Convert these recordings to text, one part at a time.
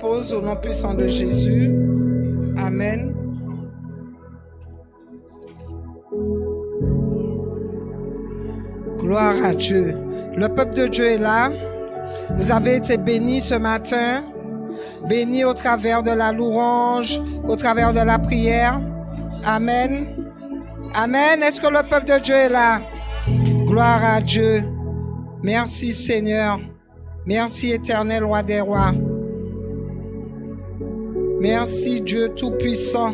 dépose au nom puissant de Jésus. Amen. Gloire à Dieu. Le peuple de Dieu est là. Vous avez été bénis ce matin. Bénis au travers de la louange, au travers de la prière. Amen. Amen. Est-ce que le peuple de Dieu est là? Gloire à Dieu. Merci Seigneur. Merci éternel roi des rois. Merci Dieu Tout-Puissant.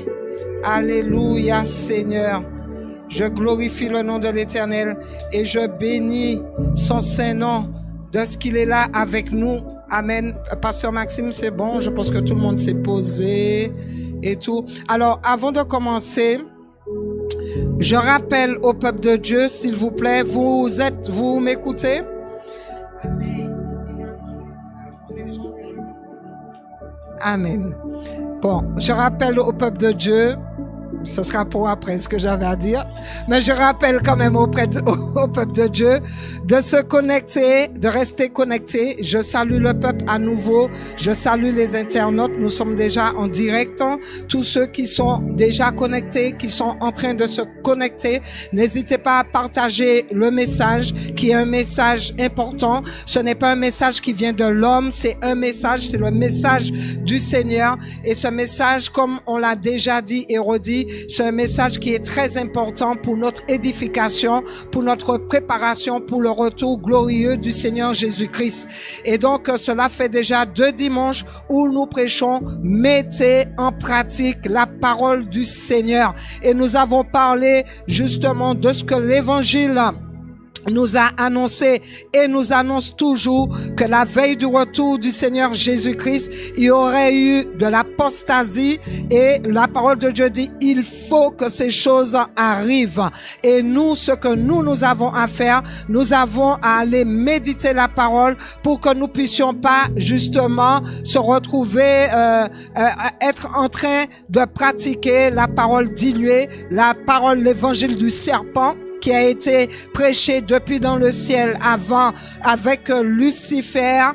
Alléluia Seigneur. Je glorifie le nom de l'Éternel et je bénis son saint nom de ce qu'il est là avec nous. Amen. Pasteur Maxime, c'est bon. Je pense que tout le monde s'est posé et tout. Alors, avant de commencer, je rappelle au peuple de Dieu, s'il vous plaît, vous m'écoutez? Amen. Bon, je rappelle au peuple de Dieu, ce sera pour après ce que j'avais à dire, mais je rappelle quand même au peuple de Dieu de se connecter, de rester connecté. Je salue le peuple à nouveau, je salue les internautes, nous sommes déjà en direct. Tous ceux qui sont déjà connectés, qui sont en train de se connecter, n'hésitez pas à partager le message qui est un message important. Ce n'est pas un message qui vient de l'homme, c'est un message, c'est le message du Seigneur. Et ce message, comme on l'a déjà dit et redit, c'est un message qui est très important pour notre édification, pour notre préparation, pour le retour glorieux du Seigneur Jésus-Christ. Et donc, cela fait déjà 2 dimanches où nous prêchons, mettez en pratique la parole du Seigneur. Et nous avons parlé justement de ce que l'Évangile nous a annoncé et nous annonce toujours que la veille du retour du Seigneur Jésus-Christ, il y aurait eu de l'apostasie et la parole de Dieu dit il faut que ces choses arrivent. Et nous, ce que nous avons à faire, nous avons à aller méditer la parole pour que nous puissions pas justement se retrouver, être en train de pratiquer la parole diluée, la parole, l'évangile du serpent, qui a été prêché depuis dans le ciel avant avec Lucifer,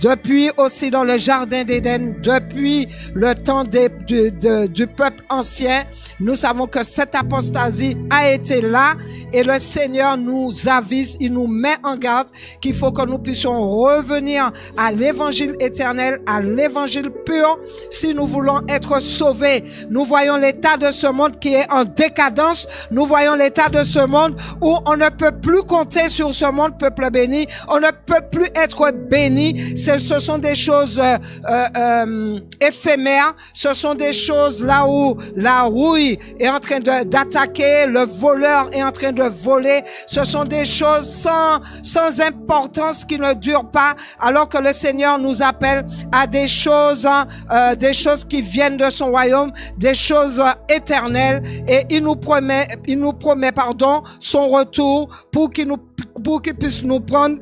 depuis aussi dans le jardin d'Éden, depuis le temps du peuple ancien. Nous savons que cette apostasie a été là et le Seigneur nous avise, il nous met en garde qu'il faut que nous puissions revenir à l'évangile éternel, à l'évangile pur si nous voulons être sauvés. Nous voyons l'état de ce monde qui est en décadence, nous voyons l'état de ce monde où on ne peut plus compter sur ce monde, peuple béni. On ne peut plus être béni. Ce sont des choses éphémères. Ce sont des choses là où la rouille est en train d'attaquer, le voleur est en train de voler. Ce sont des choses sans importance qui ne durent pas, alors que le Seigneur nous appelle à des choses qui viennent de son royaume, des choses éternelles, et il nous promet son retour pour qu'il puisse nous prendre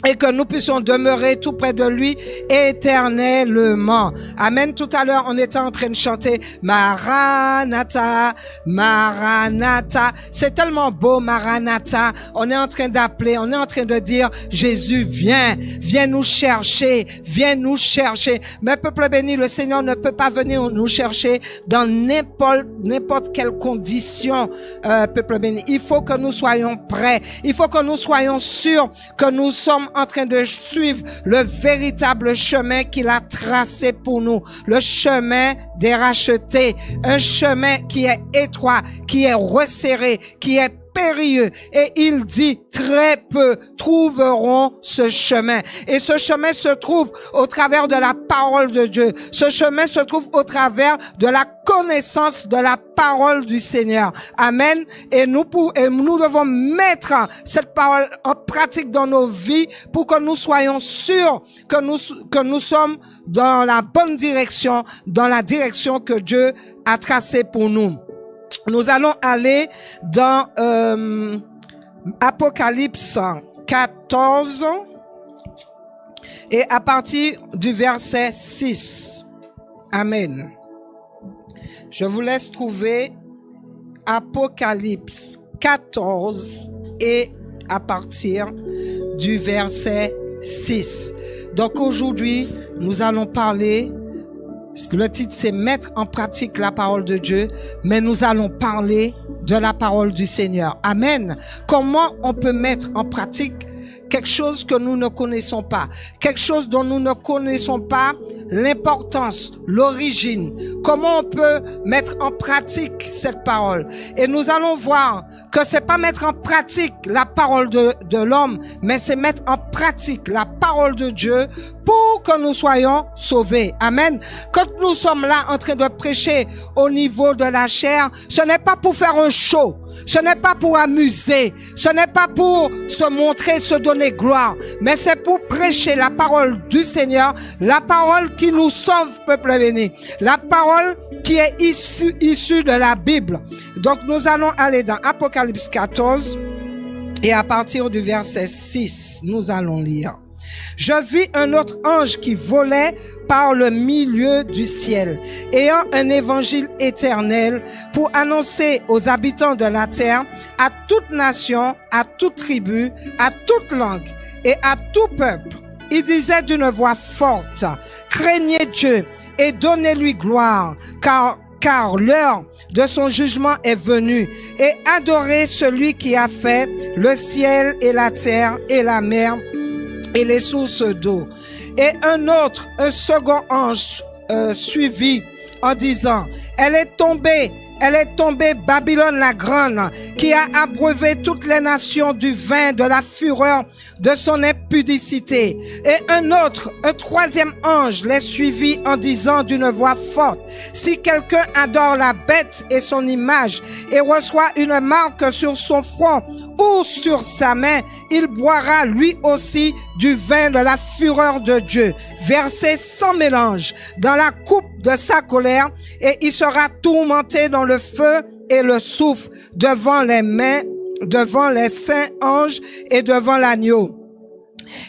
et que nous puissions demeurer tout près de lui éternellement. Amen. Tout à l'heure, on était en train de chanter Maranatha, Maranatha. C'est tellement beau, Maranatha. On est en train d'appeler, on est en train de dire, Jésus, viens nous chercher, viens nous chercher. Mais peuple béni, le Seigneur ne peut pas venir nous chercher dans n'importe quelle condition, peuple béni. Il faut que nous soyons prêts. Il faut que nous soyons sûrs que nous sommes en train de suivre le véritable chemin qu'il a tracé pour nous, le chemin des rachetés, un chemin qui est étroit, qui est resserré, qui est périlleux, et il dit très peu trouveront ce chemin. Et ce chemin se trouve au travers de la parole de Dieu. Ce chemin se trouve au travers de la connaissance de la parole du Seigneur. Amen. Et nous devons mettre cette parole en pratique dans nos vies pour que nous soyons sûrs que nous sommes dans la bonne direction, dans la direction que Dieu a tracée pour nous. Nous allons aller dans Apocalypse 14 et à partir du verset 6. Amen. Je vous laisse trouver Apocalypse 14 et à partir du verset 6. Donc aujourd'hui, nous allons parler Le titre, c'est mettre en pratique la parole de Dieu, mais nous allons parler de la parole du Seigneur. Amen. Comment on peut mettre en pratique quelque chose que nous ne connaissons pas, quelque chose dont nous ne connaissons pas l'importance, l'origine, comment on peut mettre en pratique cette parole. Et nous allons voir que c'est pas mettre en pratique la parole de l'homme, mais c'est mettre en pratique la parole de Dieu pour que nous soyons sauvés. Amen. Quand nous sommes là en train de prêcher au niveau de la chair, ce n'est pas pour faire un show, ce n'est pas pour amuser, ce n'est pas pour se montrer, se donner gloire, mais c'est pour prêcher la parole du Seigneur, la parole qui nous sauve, peuple béni, la parole qui est issue de la Bible. Donc nous allons aller dans Apocalypse 14 et à partir du verset 6, nous allons lire. Je vis un autre ange qui volait par le milieu du ciel, ayant un évangile éternel pour annoncer aux habitants de la terre, à toute nation, à toute tribu, à toute langue et à tout peuple. Il disait d'une voix forte, craignez Dieu et donnez-lui gloire, car l'heure de son jugement est venue, et adorez celui qui a fait le ciel et la terre et la mer et les sources d'eau. Et un second ange suivit en disant, elle est tombée, Babylone la grande, qui a abreuvé toutes les nations du vin de la fureur de son impudicité. Et un troisième ange les suivit en disant d'une voix forte, si quelqu'un adore la bête et son image et reçoit une marque sur son front ou sur sa main, il boira lui aussi du vin de la fureur de Dieu, versé sans mélange dans la coupe de sa colère, et il sera tourmenté dans le feu et le soufre devant les saints anges et devant l'agneau.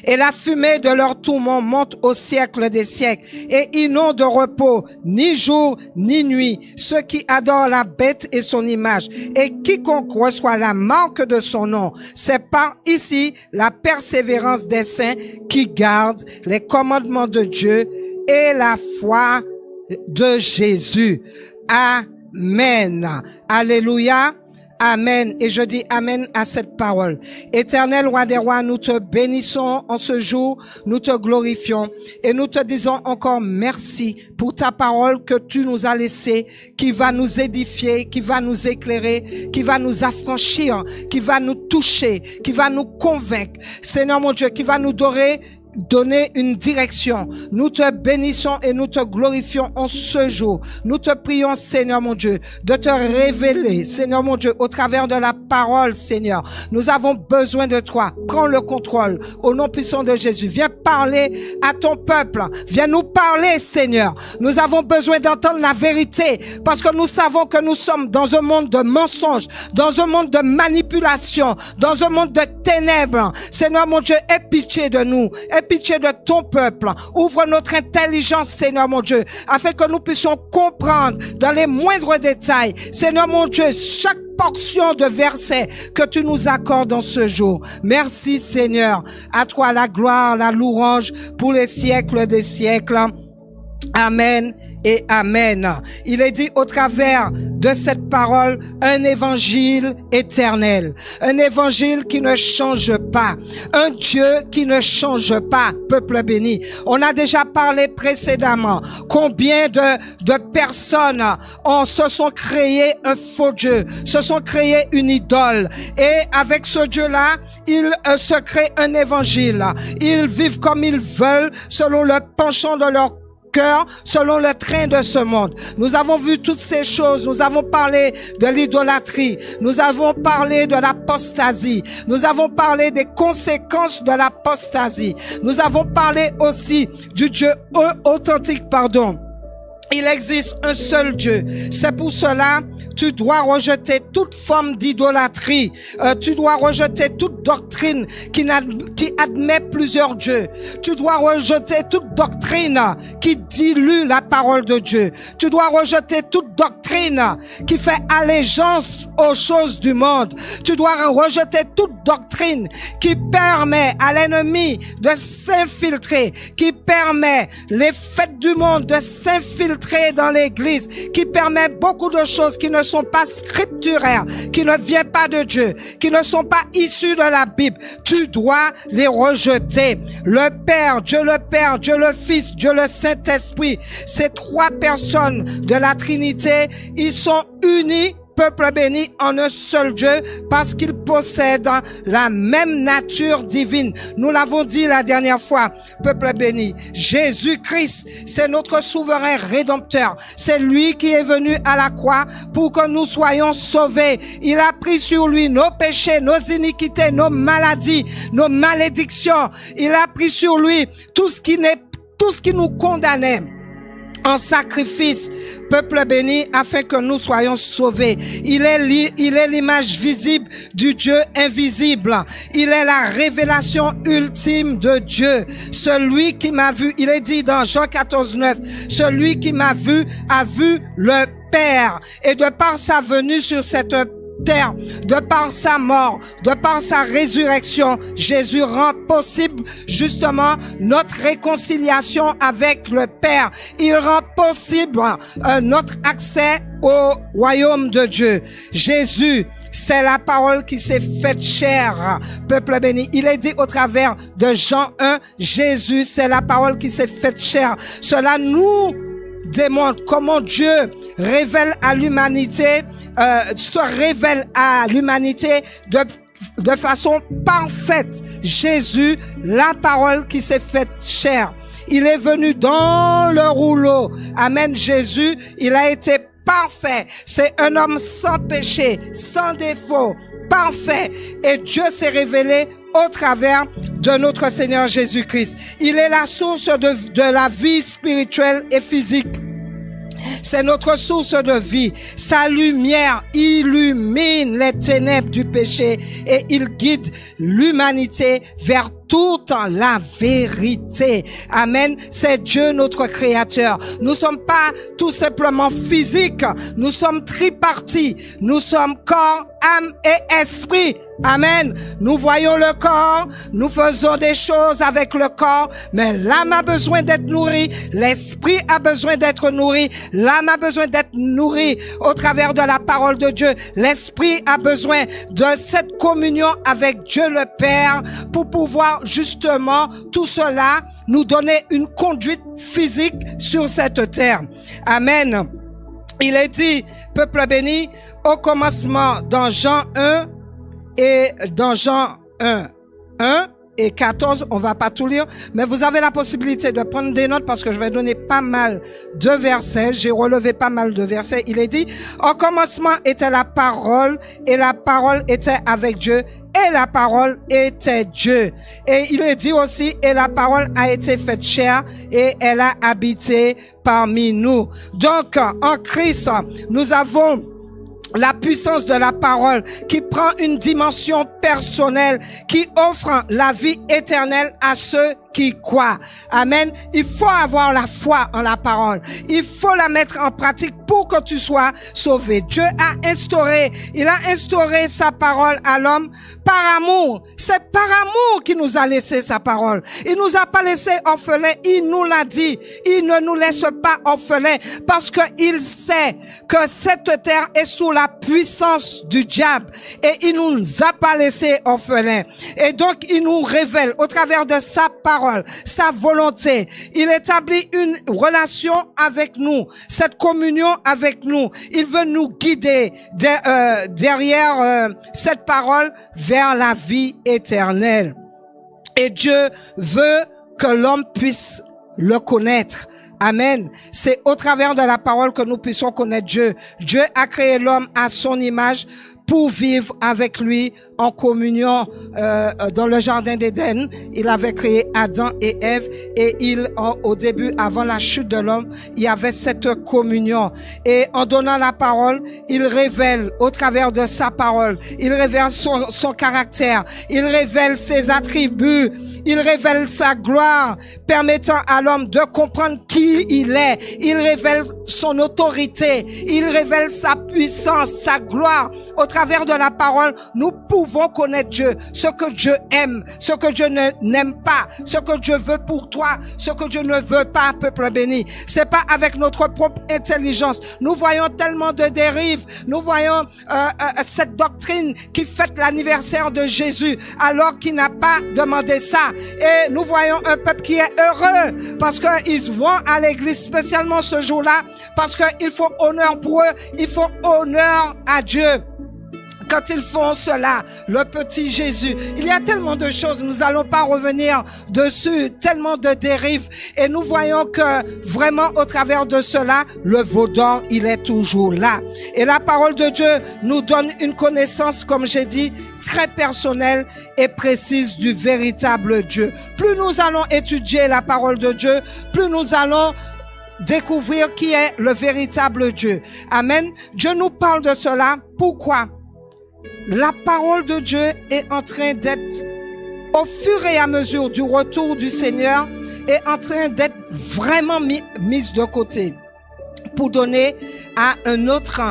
Et la fumée de leur tourment monte au siècle des siècles, et ils n'ont de repos ni jour ni nuit, ceux qui adorent la bête et son image, et quiconque reçoit la marque de son nom. C'est par ici la persévérance des saints qui gardent les commandements de Dieu et la foi de Jésus. Amen. Alléluia. Amen. Et je dis amen à cette parole. Éternel roi des rois, nous te bénissons en ce jour, nous te glorifions et nous te disons encore merci pour ta parole que tu nous as laissée, qui va nous édifier, qui va nous éclairer, qui va nous affranchir, qui va nous toucher, qui va nous convaincre. Seigneur mon Dieu, qui va nous donner une direction. Nous te bénissons et nous te glorifions en ce jour. Nous te prions, Seigneur mon Dieu, de te révéler, Seigneur mon Dieu, au travers de la parole, Seigneur. Nous avons besoin de toi. Prends le contrôle au nom puissant de Jésus. Viens parler à ton peuple. Viens nous parler, Seigneur. Nous avons besoin d'entendre la vérité parce que nous savons que nous sommes dans un monde de mensonges, dans un monde de manipulation, dans un monde de ténèbres. Seigneur mon Dieu, aie pitié de nous. Aie pitié de ton peuple. Ouvre notre intelligence, Seigneur mon Dieu, afin que nous puissions comprendre dans les moindres détails, Seigneur mon Dieu, chaque portion de versets que tu nous accordes dans ce jour. Merci, Seigneur. À toi la gloire, la louange pour les siècles des siècles. Amen. Et amen. Il est dit au travers de cette parole un évangile éternel, un évangile qui ne change pas, un Dieu qui ne change pas, peuple béni. On a déjà parlé précédemment combien de personnes se sont créées un faux Dieu, se sont créées une idole, et avec ce Dieu-là, ils se créent un évangile. Ils vivent comme ils veulent selon le penchant de leur cœur, selon le train de ce monde. Nous avons vu toutes ces choses. Nous avons parlé de l'idolâtrie. Nous avons parlé de l'apostasie. Nous avons parlé des conséquences de l'apostasie. Nous avons parlé aussi du Dieu authentique, Il existe un seul Dieu. C'est pour cela tu dois rejeter toute forme d'idolâtrie. Tu dois rejeter toute doctrine qui admet plusieurs dieux. Tu dois rejeter toute doctrine qui dilue la parole de Dieu. Tu dois rejeter toute doctrine qui fait allégeance aux choses du monde. Tu dois rejeter toute doctrine qui permet à l'ennemi de s'infiltrer, qui permet les fêtes du monde de s'infiltrer dans l'église, qui permet beaucoup de choses qui ne sont pas scripturaires, qui ne viennent pas de Dieu, qui ne sont pas issues de la Bible. Tu dois les rejeter. Le Père, Dieu le Fils, Dieu le Saint-Esprit, ces trois personnes de la Trinité, ils sont unis, peuple béni, en un seul Dieu, parce qu'ils possèdent la même nature divine. Nous l'avons dit la dernière fois, peuple béni. Jésus-Christ, c'est notre souverain rédempteur. C'est lui qui est venu à la croix pour que nous soyons sauvés. Il a pris sur lui nos péchés, nos iniquités, nos maladies, nos malédictions. Il a pris sur lui tout ce qui nous condamnait en sacrifice, peuple béni, afin que nous soyons sauvés. Il est l'image visible du Dieu invisible. Il est la révélation ultime de Dieu. Celui qui m'a vu, il est dit dans Jean 14, 9, celui qui m'a vu a vu le Père. Et de par sa venue sur cette terre, de par sa mort, de par sa résurrection, Jésus rend possible justement notre réconciliation avec le Père. Il rend possible notre accès au royaume de Dieu. Jésus, c'est la parole qui s'est faite chair, peuple béni. Il est dit au travers de Jean 1, Jésus, c'est la parole qui s'est faite chair. Cela nous démontre comment Dieu révèle à l'humanité, se révèle à l'humanité de façon parfaite. Jésus, la parole qui s'est faite chair. Il est venu dans le rouleau. Amen. Jésus, il a été parfait. C'est un homme sans péché, sans défaut, parfait. Et Dieu s'est révélé au travers de notre Seigneur Jésus-Christ. Il est la source de la vie spirituelle et physique. C'est notre source de vie. Sa lumière illumine les ténèbres du péché et il guide l'humanité vers toute la vérité. Amen. C'est Dieu notre créateur. Nous sommes pas tout simplement physiques. Nous sommes tripartis. Nous sommes corps, âme et esprit. Amen. Nous voyons le corps, nous faisons des choses avec le corps, mais l'âme a besoin d'être nourrie, l'esprit a besoin d'être nourri, l'âme a besoin d'être nourrie au travers de la parole de Dieu. L'esprit a besoin de cette communion avec Dieu le Père pour pouvoir justement tout cela nous donner une conduite physique sur cette terre. Amen. Il est dit, peuple béni, au commencement dans Jean 1, et dans Jean 1 et 14, on va pas tout lire, mais vous avez la possibilité de prendre des notes parce que je vais donner pas mal de versets. J'ai relevé pas mal de versets. Il est dit, au commencement était la parole et la parole était avec Dieu et la parole était Dieu. Et il est dit aussi, et la parole a été faite chair et elle a habité parmi nous. Donc, en Christ, nous avons la puissance de la parole qui prend une dimension personnelle, qui offre la vie éternelle à ceux qui croient. Amen. Il faut avoir la foi en la parole. Il faut la mettre en pratique pour que tu sois sauvé. Dieu a instauré, il a instauré sa parole à l'homme par amour. C'est par amour qu'il nous a laissé sa parole. Il nous a pas laissé orphelins. Il nous l'a dit. Il ne nous laisse pas orphelins parce que il sait que cette terre est sous la puissance du diable et il nous a pas laissé orphelins. Et donc, il nous révèle au travers de sa parole, sa volonté. Il établit une relation avec nous, cette communion avec nous. Il veut nous guider derrière cette parole vers la vie éternelle. Et Dieu veut que l'homme puisse le connaître. Amen. C'est au travers de la parole que nous puissions connaître Dieu. Dieu a créé l'homme à son image. pour vivre avec lui en communion dans le jardin d'Éden. Il avait créé Adam et Ève et au début, avant la chute de l'homme, il y avait cette communion. Et en donnant la parole, il révèle au travers de sa parole, il révèle son caractère, il révèle ses attributs, il révèle sa gloire, permettant à l'homme de comprendre qui il est. Il révèle son autorité, il révèle sa puissance, sa gloire. Au travers de la parole, nous pouvons connaître Dieu, ce que Dieu aime, ce que Dieu n'aime pas, ce que Dieu veut pour toi, ce que Dieu ne veut pas, peuple béni. C'est pas avec notre propre intelligence. Nous voyons tellement de dérives, nous voyons cette doctrine qui fête l'anniversaire de Jésus alors qu'il n'a pas demandé ça. Et nous voyons un peuple qui est heureux parce qu'ils vont à l'église spécialement ce jour-là, parce qu'il faut honneur pour eux, il faut honneur à Dieu. Quand ils font cela, le petit Jésus, il y a tellement de choses, nous n'allons pas revenir dessus, tellement de dérives, et nous voyons que vraiment au travers de cela, le veau d'or, il est toujours là. Et la parole de Dieu nous donne une connaissance, comme j'ai dit, très personnelle et précise du véritable Dieu. Plus nous allons étudier la parole de Dieu, plus nous allons découvrir qui est le véritable Dieu. Amen. Dieu nous parle de cela. Pourquoi? La parole de Dieu est en train d'être, au fur et à mesure du retour du Seigneur, est en train d'être vraiment mise de côté pour donner à un autre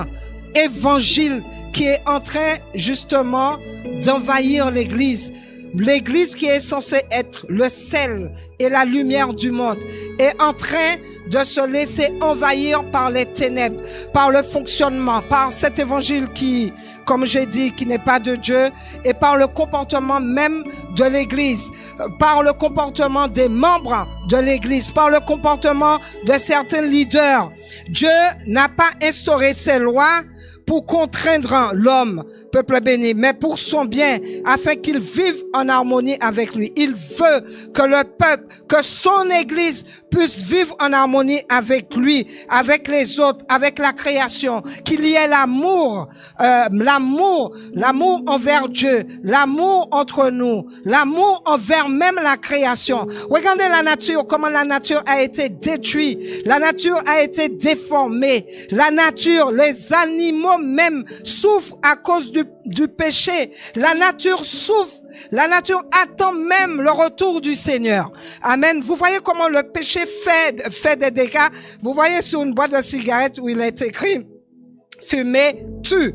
évangile qui est en train justement d'envahir l'Église. L'Église qui est censée être le sel et la lumière du monde est en train de se laisser envahir par les ténèbres, par le fonctionnement, par cet évangile qui, comme j'ai dit, qui n'est pas de Dieu, et par le comportement même de l'Église, par le comportement des membres de l'Église, par le comportement de certains leaders. Dieu n'a pas instauré ses lois pour contraindre l'homme, peuple béni, mais pour son bien, afin qu'il vive en harmonie avec lui. Il veut que le peuple, que son Église puisse vivre en harmonie avec lui, avec les autres, avec la création, qu'il y ait l'amour, l'amour envers Dieu, l'amour entre nous, l'amour envers même la création. Regardez la nature, comment la nature a été détruite, la nature a été déformée, la nature, les animaux même souffrent à cause du péché. La nature souffre. La nature attend même le retour du Seigneur. Amen. Vous voyez comment le péché fait des dégâts. Vous voyez sur une boîte de cigarettes où il est écrit « Fumer tue ».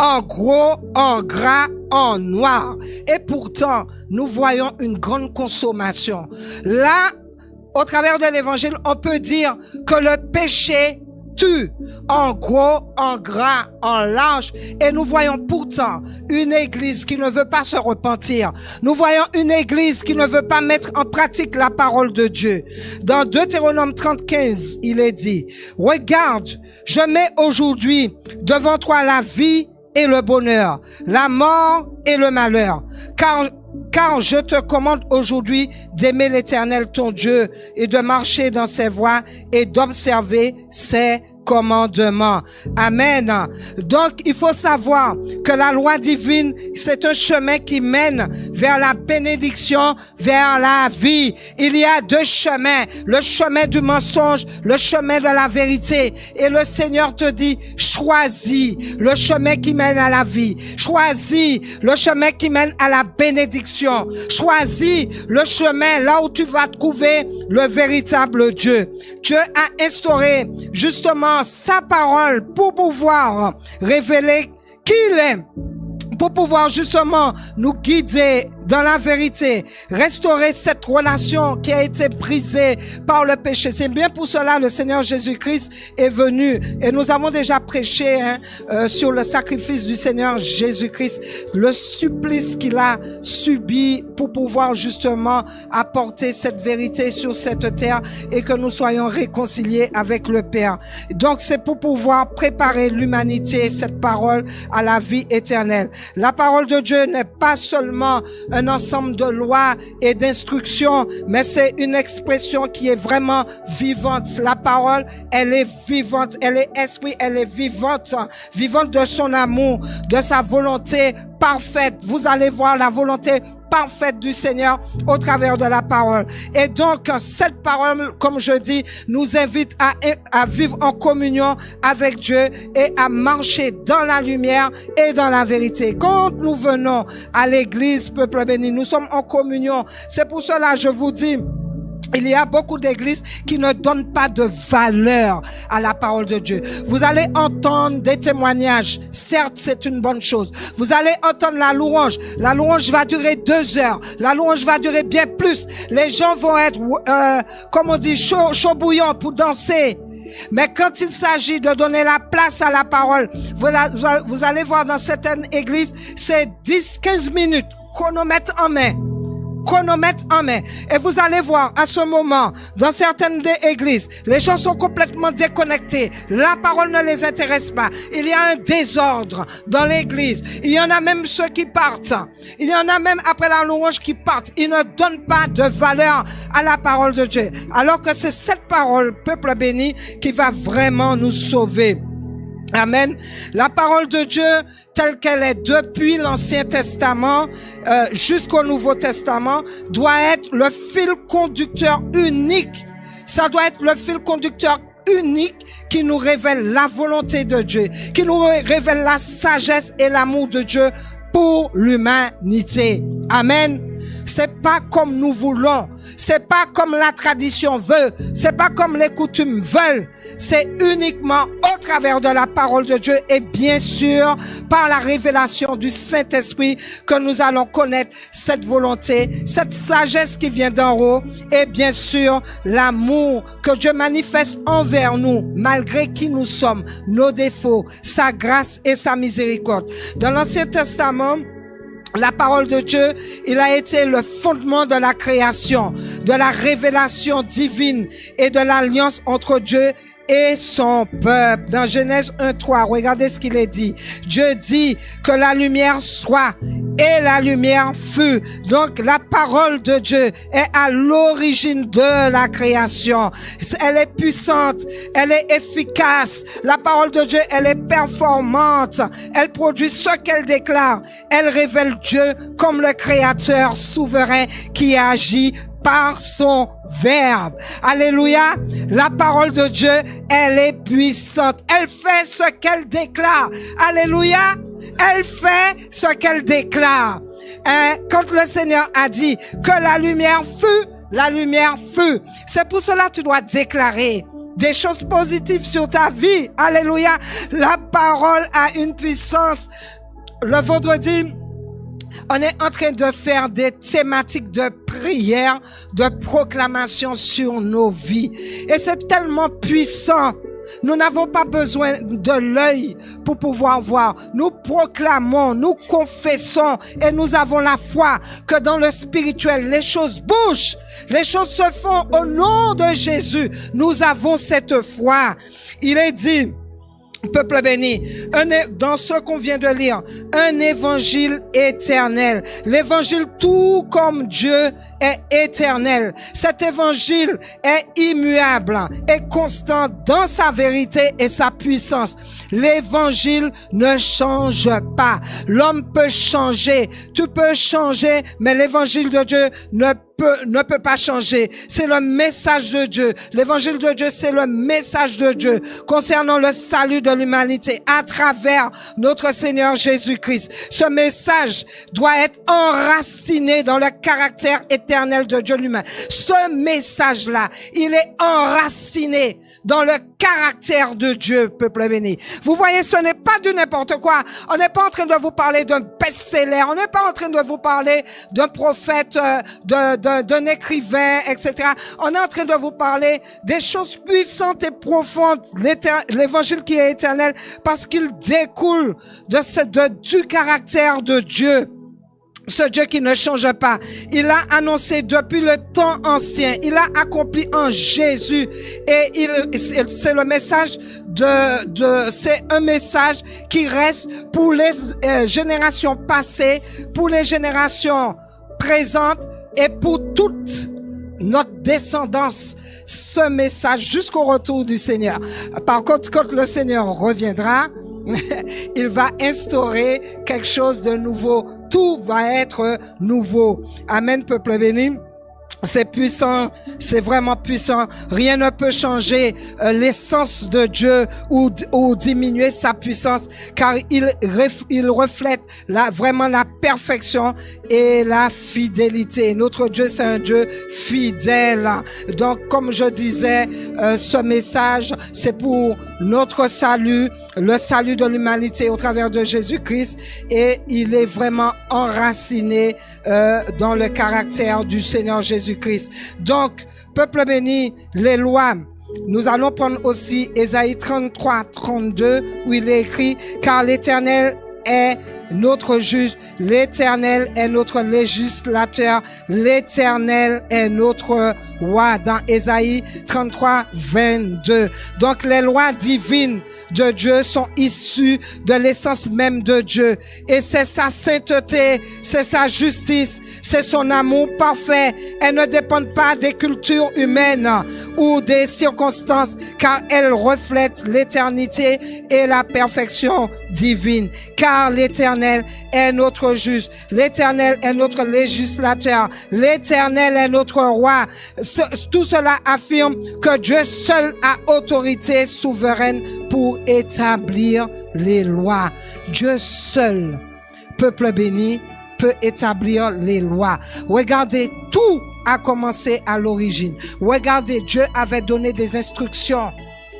En gros, en gras, en noir. Et pourtant, nous voyons une grande consommation. Là, au travers de l'évangile, on peut dire que le péché tue, en gros, en gras, en large, et nous voyons pourtant une église qui ne veut pas se repentir. Nous voyons une église qui ne veut pas mettre en pratique la parole de Dieu. Dans Deutéronome 30:15, il est dit, « Regarde, je mets aujourd'hui devant toi la vie et le bonheur, la mort et le malheur, car je te commande aujourd'hui d'aimer l'Éternel ton Dieu et de marcher dans ses voies et d'observer ses commandements. » Amen. Donc, il faut savoir que la loi divine, c'est un chemin qui mène vers la bénédiction, vers la vie. Il y a deux chemins, le chemin du mensonge, le chemin de la vérité. Et le Seigneur te dit, choisis le chemin qui mène à la vie. Choisis le chemin qui mène à la bénédiction. Choisis le chemin là où tu vas trouver le véritable Dieu. Dieu a instauré justement sa parole pour pouvoir révéler qui il est, pour pouvoir justement nous guider dans la vérité, restaurer cette relation qui a été brisée par le péché. C'est bien pour cela le Seigneur Jésus-Christ est venu. Et nous avons déjà prêché sur le sacrifice du Seigneur Jésus-Christ, le supplice qu'il a subi pour pouvoir justement apporter cette vérité sur cette terre et que nous soyons réconciliés avec le Père. Donc c'est pour pouvoir préparer l'humanité, cette parole, à la vie éternelle. La parole de Dieu n'est pas seulement un ensemble de lois et d'instructions, mais c'est une expression qui est vraiment vivante. La parole, elle est vivante, elle est esprit, elle est vivante, vivante de son amour, de sa volonté parfaite. Vous allez voir la volonté parfaite du Seigneur au travers de la parole. Et donc, cette parole, comme je dis, nous invite à vivre en communion avec Dieu et à marcher dans la lumière et dans la vérité. Quand nous venons à l'église, peuple béni, nous sommes en communion. C'est pour cela, je vous dis, il y a beaucoup d'églises qui ne donnent pas de valeur à la parole de Dieu. Vous allez entendre des témoignages. Certes, c'est une bonne chose. Vous allez entendre la louange. La louange va durer 2 heures. La louange va durer bien plus. Les gens vont être, comme on dit, chaud bouillant pour danser. Mais quand il s'agit de donner la place à la parole, vous allez voir dans certaines églises, c'est 10-15 minutes, chronomètre en main. Chronomètre en main. Et vous allez voir, à ce moment, dans certaines églises, les gens sont complètement déconnectés. La parole ne les intéresse pas. Il y a un désordre dans l'église. Il y en a même ceux qui partent. Il y en a même après la louange qui partent. Ils ne donnent pas de valeur à la parole de Dieu. Alors que c'est cette parole, peuple béni, qui va vraiment nous sauver. Amen. La parole de Dieu, telle qu'elle est depuis l'Ancien Testament jusqu'au Nouveau Testament, doit être le fil conducteur unique. Ça doit être le fil conducteur unique qui nous révèle la volonté de Dieu, qui nous révèle la sagesse et l'amour de Dieu pour l'humanité. Amen. C'est pas comme nous voulons. C'est pas comme la tradition veut. C'est pas comme les coutumes veulent. C'est uniquement au travers de la parole de Dieu et bien sûr par la révélation du Saint-Esprit que nous allons connaître cette volonté, cette sagesse qui vient d'en haut et bien sûr l'amour que Dieu manifeste envers nous malgré qui nous sommes, nos défauts, sa grâce et sa miséricorde. Dans l'Ancien Testament, la parole de Dieu, il a été le fondement de la création, de la révélation divine et de l'alliance entre Dieu et son peuple. Dans Genèse 1:3, regardez ce qu'il est dit. Dieu dit que la lumière soit et la lumière fut. Donc la parole de Dieu est à l'origine de la création. Elle est puissante, elle est efficace. La parole de Dieu, elle est performante. Elle produit ce qu'elle déclare. Elle révèle Dieu comme le Créateur souverain qui agit par son verbe. Alléluia. La parole de Dieu, elle est puissante. Elle fait ce qu'elle déclare. Alléluia. Elle fait ce qu'elle déclare. Quand le Seigneur a dit que la lumière fut, la lumière fut. C'est pour cela que tu dois déclarer des choses positives sur ta vie. Alléluia. La parole a une puissance. Le vendredi, on est en train de faire des thématiques de prière, de proclamation sur nos vies. Et c'est tellement puissant. Nous n'avons pas besoin de l'œil pour pouvoir voir. Nous proclamons, nous confessons et nous avons la foi que dans le spirituel, les choses bougent. Les choses se font au nom de Jésus. Nous avons cette foi. Il est dit, peuple béni, dans ce qu'on vient de lire, un évangile éternel. L'évangile, tout comme Dieu, est éternel. Cet évangile est immuable, est constant dans sa vérité et sa puissance. L'évangile ne change pas. L'homme peut changer. Tu peux changer, mais l'évangile de Dieu ne peut pas changer. C'est le message de Dieu. L'évangile de Dieu, c'est le message de Dieu concernant le salut de l'humanité à travers notre Seigneur Jésus-Christ. Ce message doit être enraciné dans le caractère éternel de Dieu lui-même. Ce message-là, il est enraciné dans le caractère de Dieu, peuple béni. Vous voyez, ce n'est pas du n'importe quoi. On n'est pas en train de vous parler d'un best-seller. On n'est pas en train de vous parler d'un prophète, d'un écrivain, etc. On est en train de vous parler des choses puissantes et profondes, l'évangile qui est éternel, parce qu'il découle du caractère de Dieu. Ce Dieu qui ne change pas. Il a annoncé depuis le temps ancien. Il a accompli en Jésus. Et c'est le message c'est un message qui reste pour les générations passées, pour les générations présente et pour toute notre descendance ce message jusqu'au retour du Seigneur. Par contre, quand le Seigneur reviendra, il va instaurer quelque chose de nouveau. Tout va être nouveau. Amen, peuple béni. C'est puissant, c'est vraiment puissant. Rien ne peut changer l'essence de Dieu ou diminuer sa puissance, car il reflète vraiment la perfection et la fidélité. Notre Dieu, c'est un Dieu fidèle. Donc, comme je disais, ce message, c'est pour notre salut, le salut de l'humanité au travers de Jésus-Christ, et il est vraiment enraciné dans le caractère du Seigneur Jésus-Christ. Donc, peuple béni, les lois. Nous allons prendre aussi Ésaïe 33, 32, où il est écrit, car l'Éternel est notre juge, l'Éternel est notre législateur, l'Éternel est notre roi, dans Ésaïe 33, 22. Donc les lois divines de Dieu sont issues de l'essence même de Dieu, et c'est sa sainteté, c'est sa justice, c'est son amour parfait. Elles ne dépendent pas des cultures humaines ou des circonstances, car elles reflètent l'éternité et la perfection divine. Car l'Éternel est notre juge, l'Éternel est notre législateur, l'Éternel est notre roi. Tout cela affirme que Dieu seul a autorité souveraine pour établir les lois. Dieu seul, peuple béni, peut établir les lois. Regardez, tout a commencé à l'origine. Regardez, Dieu avait donné des instructions.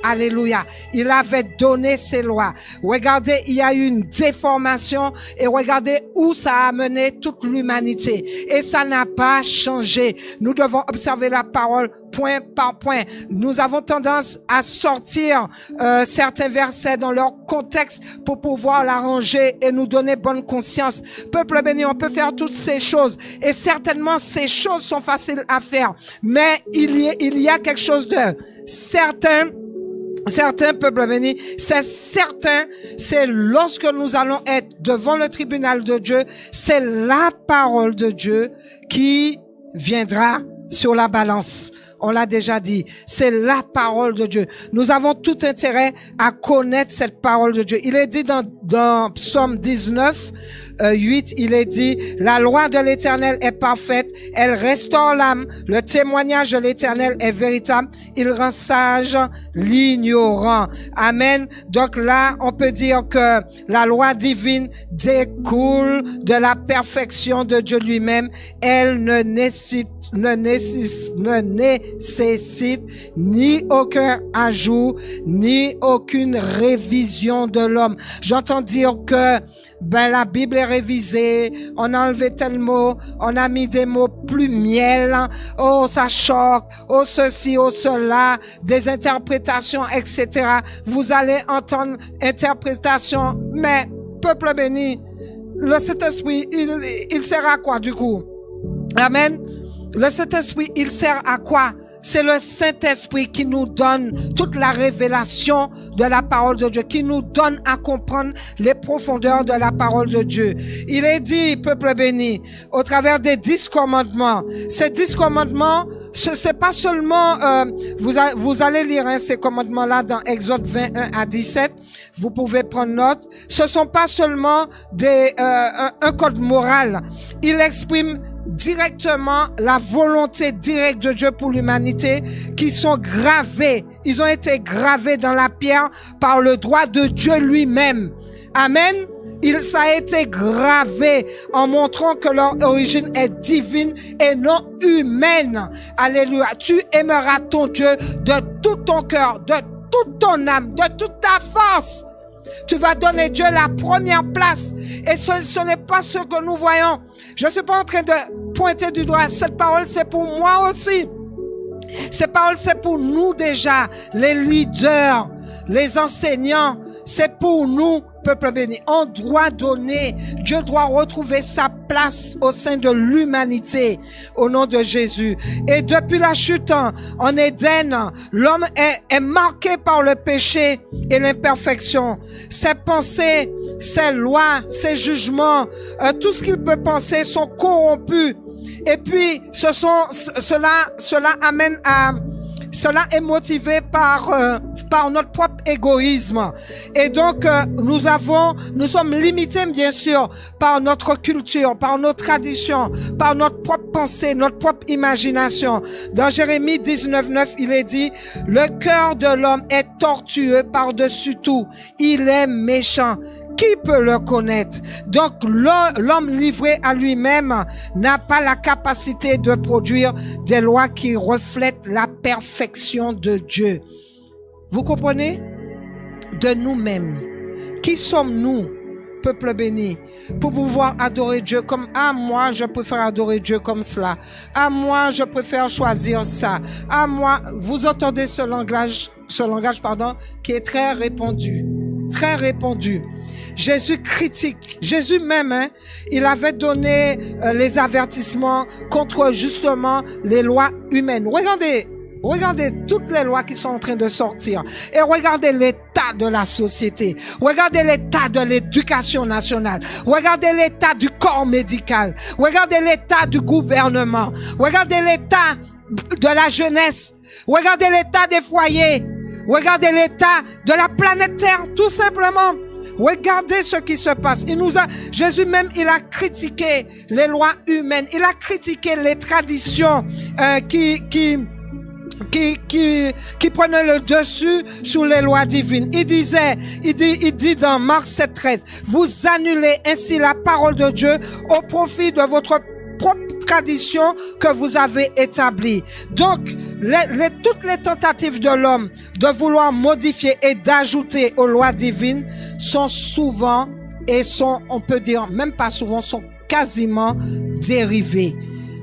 Alléluia. Il avait donné ses lois. Regardez, il y a eu une déformation et regardez où ça a amené toute l'humanité. Et ça n'a pas changé. Nous devons observer la parole point par point. Nous avons tendance à sortir certains versets dans leur contexte pour pouvoir l'arranger et nous donner bonne conscience. Peuple béni, on peut faire toutes ces choses et certainement ces choses sont faciles à faire. Mais il y a quelque chose de certain. Certains peuples bénis, c'est certain, c'est lorsque nous allons être devant le tribunal de Dieu, c'est la parole de Dieu qui viendra sur la balance. On l'a déjà dit, c'est la parole de Dieu. Nous avons tout intérêt à connaître cette parole de Dieu. Il est dit dans Psaume 19, 8, il est dit, la loi de l'Éternel est parfaite, elle restaure l'âme, le témoignage de l'Éternel est véritable, il rend sage l'ignorant. Amen. Donc là, on peut dire que la loi divine découle de la perfection de Dieu lui-même. Elle ne nécessite ni aucun ajout, ni aucune révision de l'homme. J'entends dire que la Bible est révisée, on a enlevé tel mot, on a mis des mots plus miel, oh ça choque, oh ceci, oh cela, des interprétations, etc. Vous allez entendre interprétation, mais peuple béni, le Saint-Esprit, il sert à quoi du coup? Amen. Le Saint-Esprit, il sert à quoi? C'est le Saint-Esprit qui nous donne toute la révélation de la parole de Dieu, qui nous donne à comprendre les profondeurs de la parole de Dieu. Il est dit, peuple béni, au travers des 10 commandements. Ces 10 commandements, c'est pas seulement, vous allez lire ces commandements-là dans Exode 21 à 17. Vous pouvez prendre note. Ce sont pas seulement un code moral. Il exprime directement la volonté directe de Dieu pour l'humanité, qui sont gravés. Ils ont été gravés dans la pierre par le droit de Dieu lui-même. Amen. Ça a été gravé en montrant que leur origine est divine et non humaine. Alléluia. Tu aimeras ton Dieu de tout ton cœur, de toute ton âme, de toute ta force. Tu vas donner Dieu la première place. Et ce n'est pas ce que nous voyons. Je ne suis pas en train de pointer du doigt. Cette parole, c'est pour moi aussi. Cette parole, c'est pour nous déjà, les leaders, les enseignants. C'est pour nous, peuple béni. On doit donner. Dieu doit retrouver sa place au sein de l'humanité au nom de Jésus. Et depuis la chute en Éden, l'homme est marqué par le péché et l'imperfection. Ses pensées, ses lois, ses jugements, tout ce qu'il peut penser sont corrompus. Et puis, cela amène à... Cela est motivé par notre propre égoïsme. Et donc, nous sommes limités, bien sûr, par notre culture, par nos traditions, par notre propre pensée, notre propre imagination. Dans Jérémie 19:9, il est dit, « Le cœur de l'homme est tortueux par-dessus tout. Il est méchant. Qui peut le connaître? » Donc, l'homme livré à lui-même n'a pas la capacité de produire des lois qui reflètent la perfection de Dieu. Vous comprenez? De nous-mêmes. Qui sommes-nous, peuple béni, pour pouvoir adorer Dieu comme « Ah, moi, je préfère adorer Dieu comme cela. Ah, moi, je préfère choisir ça. Ah, moi... » Vous entendez ce langage, qui est très répandu. Très répandu. Jésus critique. Jésus même, il avait donné les avertissements contre justement les lois humaines. Regardez toutes les lois qui sont en train de sortir. Et regardez l'état de la société. Regardez l'état de l'éducation nationale. Regardez l'état du corps médical. Regardez l'état du gouvernement. Regardez l'état de la jeunesse. Regardez l'état des foyers. Regardez l'état de la planète Terre, tout simplement. Regardez ce qui se passe. Jésus même, il a critiqué les lois humaines. Il a critiqué les traditions qui prenaient le dessus sur les lois divines. Il dit dans Marc 7:13, vous annulez ainsi la parole de Dieu au profit de votre propre tradition que vous avez établie. Donc, toutes les tentatives de l'homme de vouloir modifier et d'ajouter aux lois divines sont souvent, on peut dire même pas souvent, sont quasiment dérivées.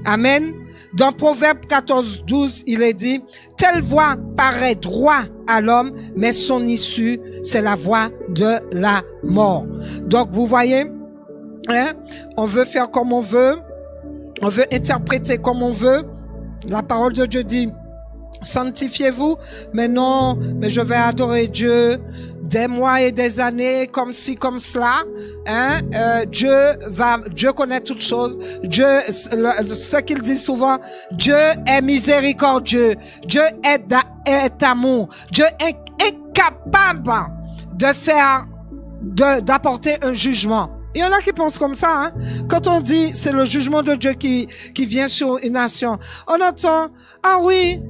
Amen. Dans Proverbe 14:12, il est dit, telle voie paraît droit à l'homme, mais son issue, c'est la voie de la mort. Donc, vous voyez, on veut faire comme on veut. On veut interpréter comme on veut. La parole de Dieu dit, sanctifiez-vous, mais non, mais je vais adorer Dieu des mois et des années, comme ci, comme cela. Dieu connaît toutes choses. Dieu, ce qu'il dit souvent, Dieu est miséricordieux. Dieu est amour. Dieu est incapable d'apporter un jugement. Il y en a qui pensent comme ça, Quand on dit c'est le jugement de Dieu qui vient sur une nation, on entend, ah oui,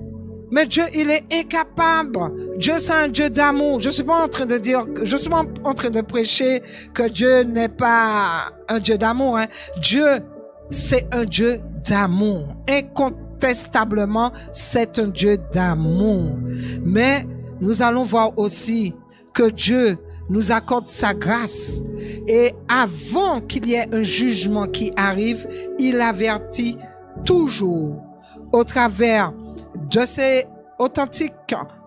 mais Dieu, il est incapable. Dieu, c'est un Dieu d'amour. Je suis pas en train de prêcher que Dieu n'est pas un Dieu d'amour, Dieu, c'est un Dieu d'amour. Incontestablement, c'est un Dieu d'amour. Mais nous allons voir aussi que Dieu nous accorde sa grâce. Et avant qu'il y ait un jugement qui arrive, il avertit toujours au travers de ces authentiques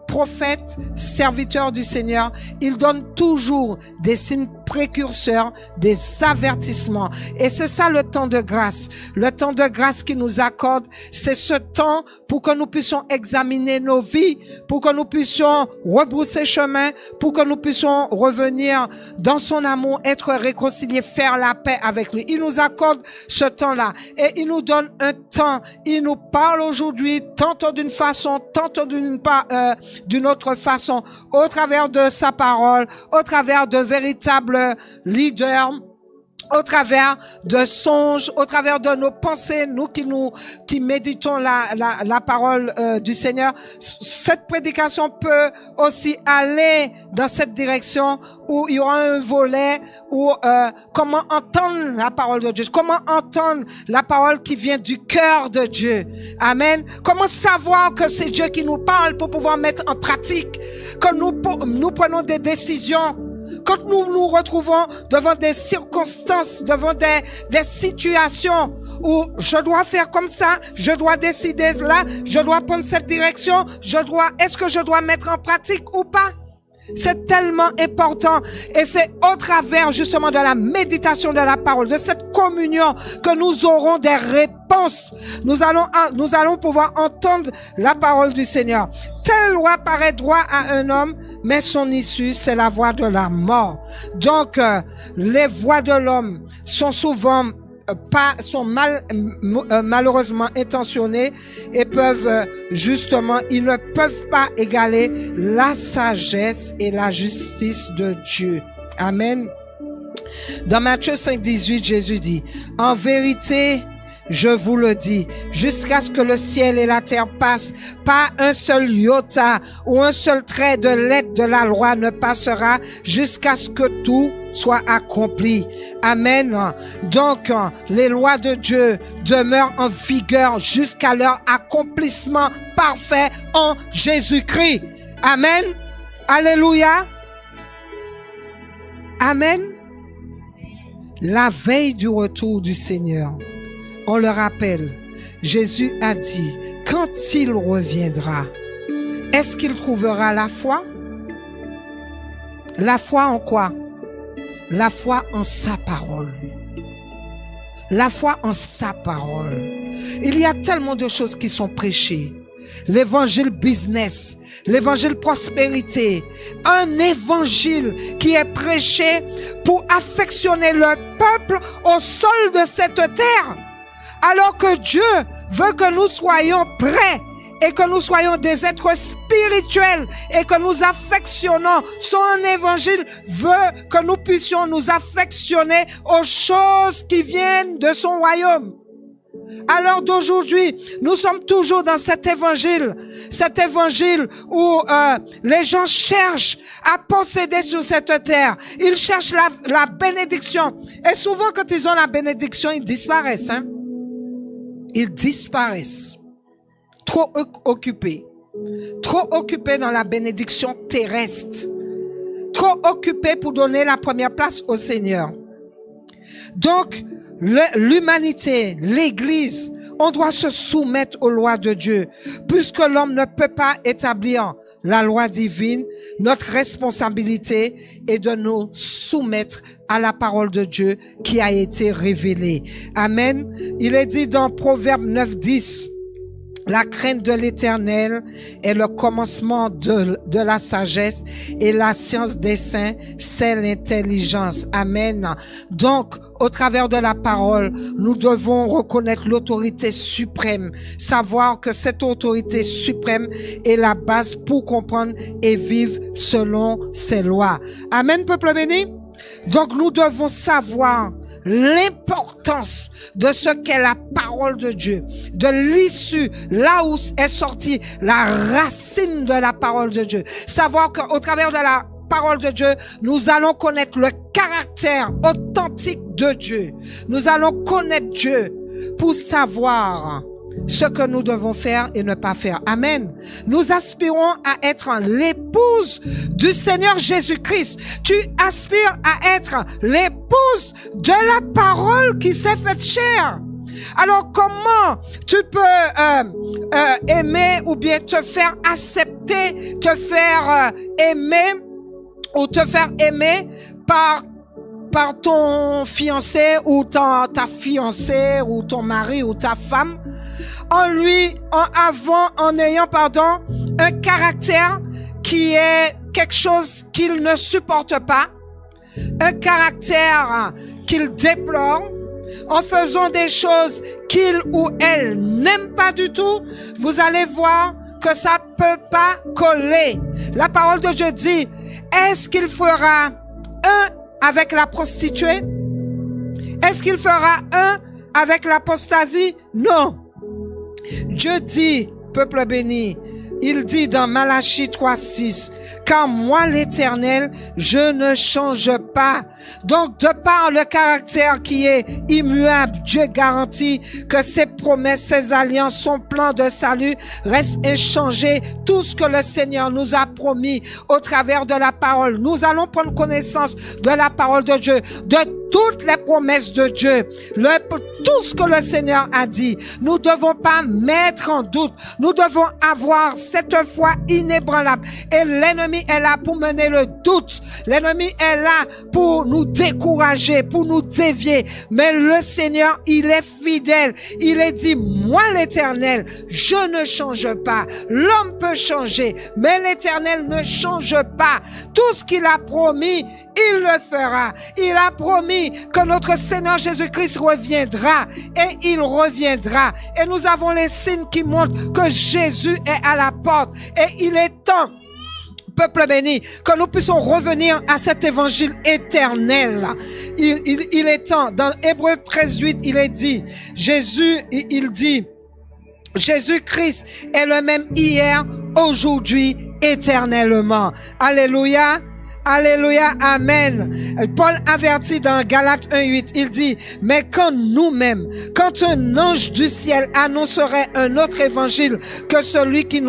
prophètes, serviteurs du Seigneur. Il donne toujours des signes précurseurs, des avertissements. Et c'est ça le temps de grâce. Le temps de grâce qu'il nous accorde, c'est ce temps pour que nous puissions examiner nos vies, pour que nous puissions rebrousser chemin, pour que nous puissions revenir dans son amour, être réconciliés, faire la paix avec lui. Il nous accorde ce temps-là et il nous donne un temps. Il nous parle aujourd'hui tantôt d'une façon, tantôt d'une autre façon, au travers de sa parole, au travers de véritables leaders, au travers de songes, au travers de nos pensées, nous qui méditons la parole du Seigneur. Cette prédication peut aussi aller dans cette direction où il y aura un volet où comment entendre la parole de Dieu, comment entendre la parole qui vient du cœur de Dieu. Amen. Comment savoir que c'est Dieu qui nous parle pour pouvoir mettre en pratique, que nous prenons des décisions. Quand nous nous retrouvons devant des circonstances, devant des situations où je dois faire comme ça, je dois décider là, je dois prendre cette direction, est-ce que je dois mettre en pratique ou pas? C'est tellement important et c'est au travers justement de la méditation de la parole, de cette communion que nous aurons des réponses. Nous allons pouvoir entendre la parole du Seigneur. Telle loi paraît droit à un homme, mais son issue, c'est la voie de la mort. Donc, les voies de l'homme sont souvent malheureusement intentionnés et peuvent justement, ils ne peuvent pas égaler la sagesse et la justice de Dieu. Amen. Dans Matthieu 5, 18, Jésus dit, en vérité, je vous le dis, jusqu'à ce que le ciel et la terre passent, pas un seul iota ou un seul trait de lettre de la loi ne passera jusqu'à ce que tout soit accompli. Amen. Donc, les lois de Dieu demeurent en vigueur jusqu'à leur accomplissement parfait en Jésus-Christ. Amen. Alléluia. Amen. La veille du retour du Seigneur, on le rappelle, Jésus a dit, quand il reviendra, est-ce qu'il trouvera la foi? La foi en quoi? La foi en sa parole. La foi en sa parole. Il y a tellement de choses qui sont prêchées. L'évangile business, l'évangile prospérité, un évangile qui est prêché pour affectionner le peuple au sol de cette terre. Alors que Dieu veut que nous soyons prêts et que nous soyons des êtres spirituels et que nous affectionnons. Son évangile veut que nous puissions nous affectionner aux choses qui viennent de son royaume. Alors d'aujourd'hui, nous sommes toujours dans cet évangile où les gens cherchent à posséder sur cette terre. Ils cherchent la bénédiction. Et souvent, quand ils ont la bénédiction, ils disparaissent. Ils disparaissent. Trop occupés dans la bénédiction terrestre. Trop occupés pour donner la première place au Seigneur. Donc, l'humanité, l'Église, on doit se soumettre aux lois de Dieu. Puisque l'homme ne peut pas établir la loi divine, notre responsabilité est de nous soumettre à la parole de Dieu qui a été révélée. Amen. Il est dit dans Proverbe 9, 10, la crainte de l'Éternel est le commencement de la sagesse et la science des saints, c'est l'intelligence. Amen. Donc, au travers de la parole, nous devons reconnaître l'autorité suprême, savoir que cette autorité suprême est la base pour comprendre et vivre selon ses lois. Amen, peuple béni. Donc, nous devons savoir l'importance de ce qu'est la parole de Dieu, de l'issue, là où est sortie la racine de la parole de Dieu. Savoir qu'au travers de la parole de Dieu, nous allons connaître le caractère authentique de Dieu. Nous allons connaître Dieu pour savoir ce que nous devons faire et ne pas faire. Amen. Nous aspirons à être l'épouse du Seigneur Jésus-Christ. Tu aspires à être l'épouse de la parole qui s'est faite chair. Alors comment tu peux aimer ou bien te faire accepter, te faire aimer ou te faire aimer par ton fiancé ou ta fiancée ou ton mari ou ta femme, en ayant un caractère qui est quelque chose qu'il ne supporte pas, un caractère qu'il déplore, en faisant des choses qu'il ou elle n'aime pas du tout, vous allez voir que ça peut pas coller. La parole de Dieu dit, est-ce qu'il fera un avec la prostituée? Est-ce qu'il fera un avec l'apostasie? Non. Dieu dit, peuple béni, il dit dans Malachie 3:6, car moi l'Éternel, je ne change pas. Donc, de par le caractère qui est immuable, Dieu garantit que ses promesses, ses alliances, son plan de salut restent inchangés. Tout ce que le Seigneur nous a promis au travers de la parole, nous allons prendre connaissance de la parole de Dieu, de toutes les promesses de Dieu, tout ce que le Seigneur a dit. Nous ne devons pas mettre en doute. Nous devons avoir cette foi inébranlable. Et l'ennemi est là pour mener le doute. L'ennemi est là pour nous décourager, pour nous dévier. Mais le Seigneur, il est fidèle. Il est dit, moi l'Éternel, je ne change pas. L'homme peut changer, mais l'Éternel ne change pas. Tout ce qu'il a promis, il le fera. Il a promis que notre Seigneur Jésus-Christ reviendra et il reviendra. Et nous avons les signes qui montrent que Jésus est à la porte et il est temps, peuple béni, que nous puissions revenir à cet évangile éternel. Il est temps. Dans Hébreux 13:8, il est dit, il dit, Jésus-Christ est le même hier, aujourd'hui, éternellement. Alléluia. Alléluia, amen. Paul avertit dans Galates 1:8, il dit, mais quand nous-mêmes, quand un ange du ciel annoncerait un autre évangile que celui que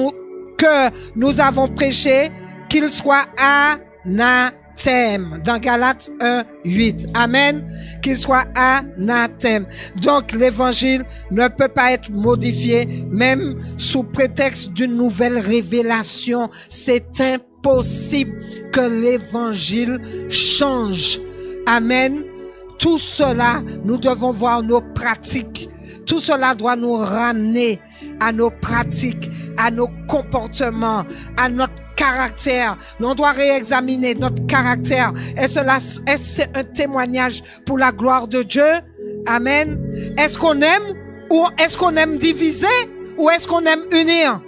nous avons prêché, qu'il soit anathème. Dans Galates 1:8. Amen. Qu'il soit anathème. Donc, l'évangile ne peut pas être modifié, même sous prétexte d'une nouvelle révélation. C'est impossible que l'évangile change. Amen. Tout cela, nous devons voir nos pratiques. Tout cela doit nous ramener à nos pratiques, à nos comportements, à notre caractère. On doit réexaminer notre caractère. Est-ce un témoignage pour la gloire de Dieu? Amen. Est-ce qu'on aime ou est-ce qu'on aime diviser ou est-ce qu'on aime unir?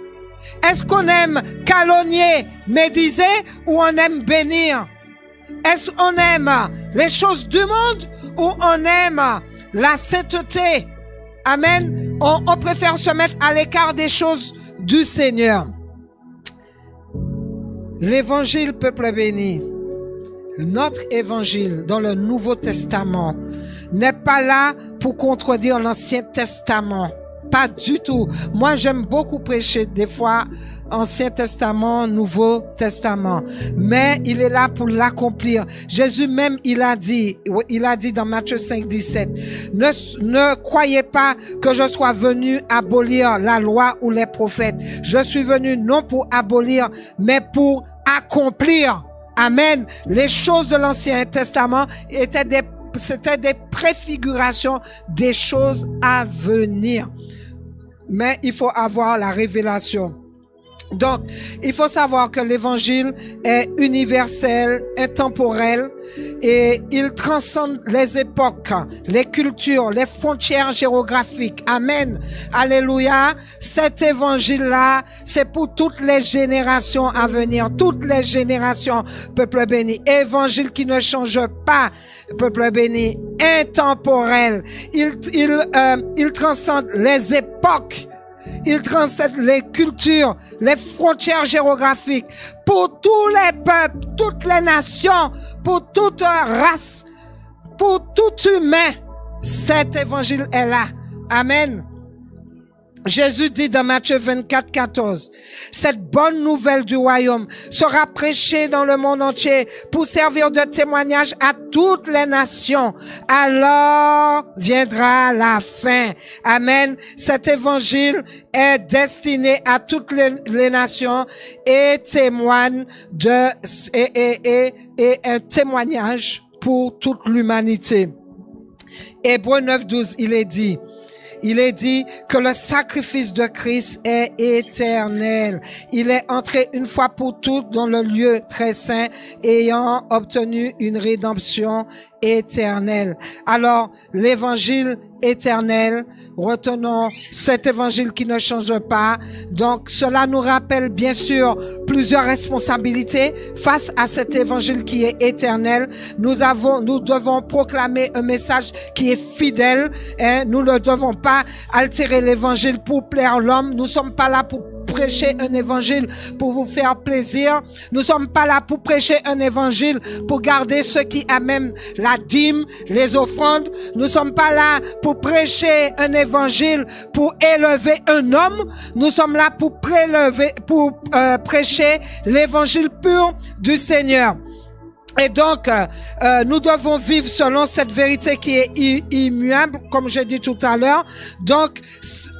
Est-ce qu'on aime calomnier, médiser ou on aime bénir? Est-ce qu'on aime les choses du monde ou on aime la sainteté? Amen. On préfère se mettre à l'écart des choses du Seigneur. L'évangile, peuple béni, notre évangile dans le Nouveau Testament n'est pas là pour contredire l'Ancien Testament. Pas du tout. Moi, j'aime beaucoup prêcher des fois Ancien Testament, Nouveau Testament. Mais il est là pour l'accomplir. Jésus même, il a dit dans Matthieu 5:17, ne croyez pas que je sois venu abolir la loi ou les prophètes. Je suis venu non pour abolir, mais pour accomplir. Amen. Les choses de l'Ancien Testament c'était des préfigurations des choses à venir. Mais il faut avoir la révélation. Donc, il faut savoir que l'évangile est universel, intemporel et il transcende les époques, les cultures, les frontières géographiques. Amen. Alléluia. Cet évangile-là, c'est pour toutes les générations à venir, toutes les générations, peuple béni. Évangile qui ne change pas, peuple béni, intemporel. Il transcende les époques. Il transcende les cultures, les frontières géographiques, pour tous les peuples, toutes les nations, pour toute race, pour tout humain. Cet évangile est là. Amen. Jésus dit dans Matthieu 24:14, cette bonne nouvelle du royaume sera prêchée dans le monde entier pour servir de témoignage à toutes les nations. Alors viendra la fin. Amen. Cet évangile est destiné à toutes les nations et témoigne et un témoignage pour toute l'humanité. Hébreux 9:12, il est dit que le sacrifice de Christ est éternel. Il est entré une fois pour toutes dans le lieu très saint, ayant obtenu une rédemption éternelle. Alors, l'évangile éternel, retenons cet évangile qui ne change pas. Donc, cela nous rappelle bien sûr plusieurs responsabilités face à cet évangile qui est éternel. Nous devons proclamer un message qui est fidèle. Nous ne devons pas altérer l'évangile pour plaire l'homme. Nous sommes pas là pour prêcher un évangile pour vous faire plaisir. Nous sommes pas là pour prêcher un évangile pour garder ceux qui amènent la dîme, les offrandes. Nous sommes pas là pour prêcher un évangile pour élever un homme. Nous sommes là pour prêcher l'évangile pur du Seigneur. Et donc, nous devons vivre selon cette vérité qui est immuable, comme j'ai dit tout à l'heure. Donc,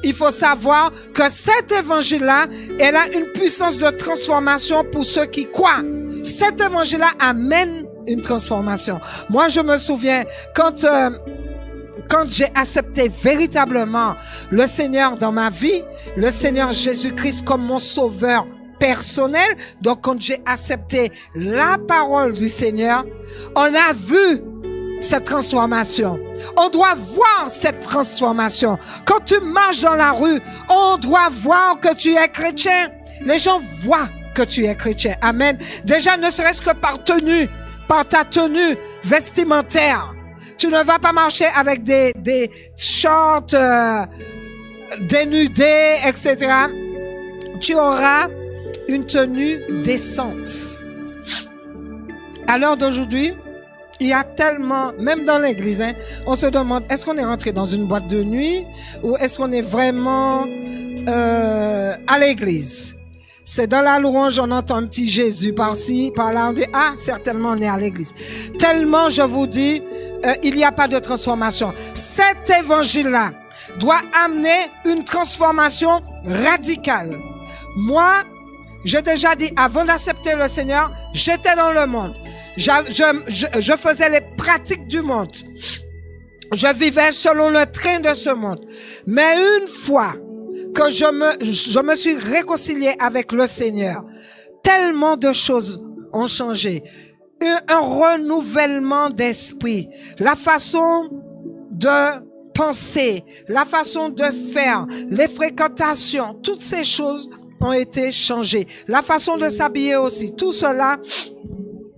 il faut savoir que cet évangile-là, elle a une puissance de transformation pour ceux qui croient. Cet évangile-là amène une transformation. Moi, je me souviens, quand j'ai accepté véritablement le Seigneur dans ma vie, le Seigneur Jésus-Christ comme mon sauveur personnel. Donc, quand j'ai accepté la parole du Seigneur, on a vu cette transformation. On doit voir cette transformation. Quand tu marches dans la rue, on doit voir que tu es chrétien. Les gens voient que tu es chrétien. Amen. Déjà, ne serait-ce que par ta tenue vestimentaire. Tu ne vas pas marcher avec des shorts dénudés, etc. Tu auras une tenue décente. À l'heure d'aujourd'hui, il y a tellement, même dans l'église, on se demande, est-ce qu'on est rentré dans une boîte de nuit ou est-ce qu'on est vraiment à l'église? C'est dans la louange, on entend un petit Jésus par-ci, par-là, on dit, ah, certainement on est à l'église. Tellement, je vous dis, il n'y a pas de transformation. Cet évangile-là doit amener une transformation radicale. Moi, j'ai déjà dit, avant d'accepter le Seigneur, j'étais dans le monde. Je faisais les pratiques du monde. Je vivais selon le train de ce monde. Mais une fois que je me suis réconcilié avec le Seigneur, tellement de choses ont changé. Un renouvellement d'esprit. La façon de penser, la façon de faire, les fréquentations, toutes ces choses ont été changées. La façon de s'habiller aussi, tout cela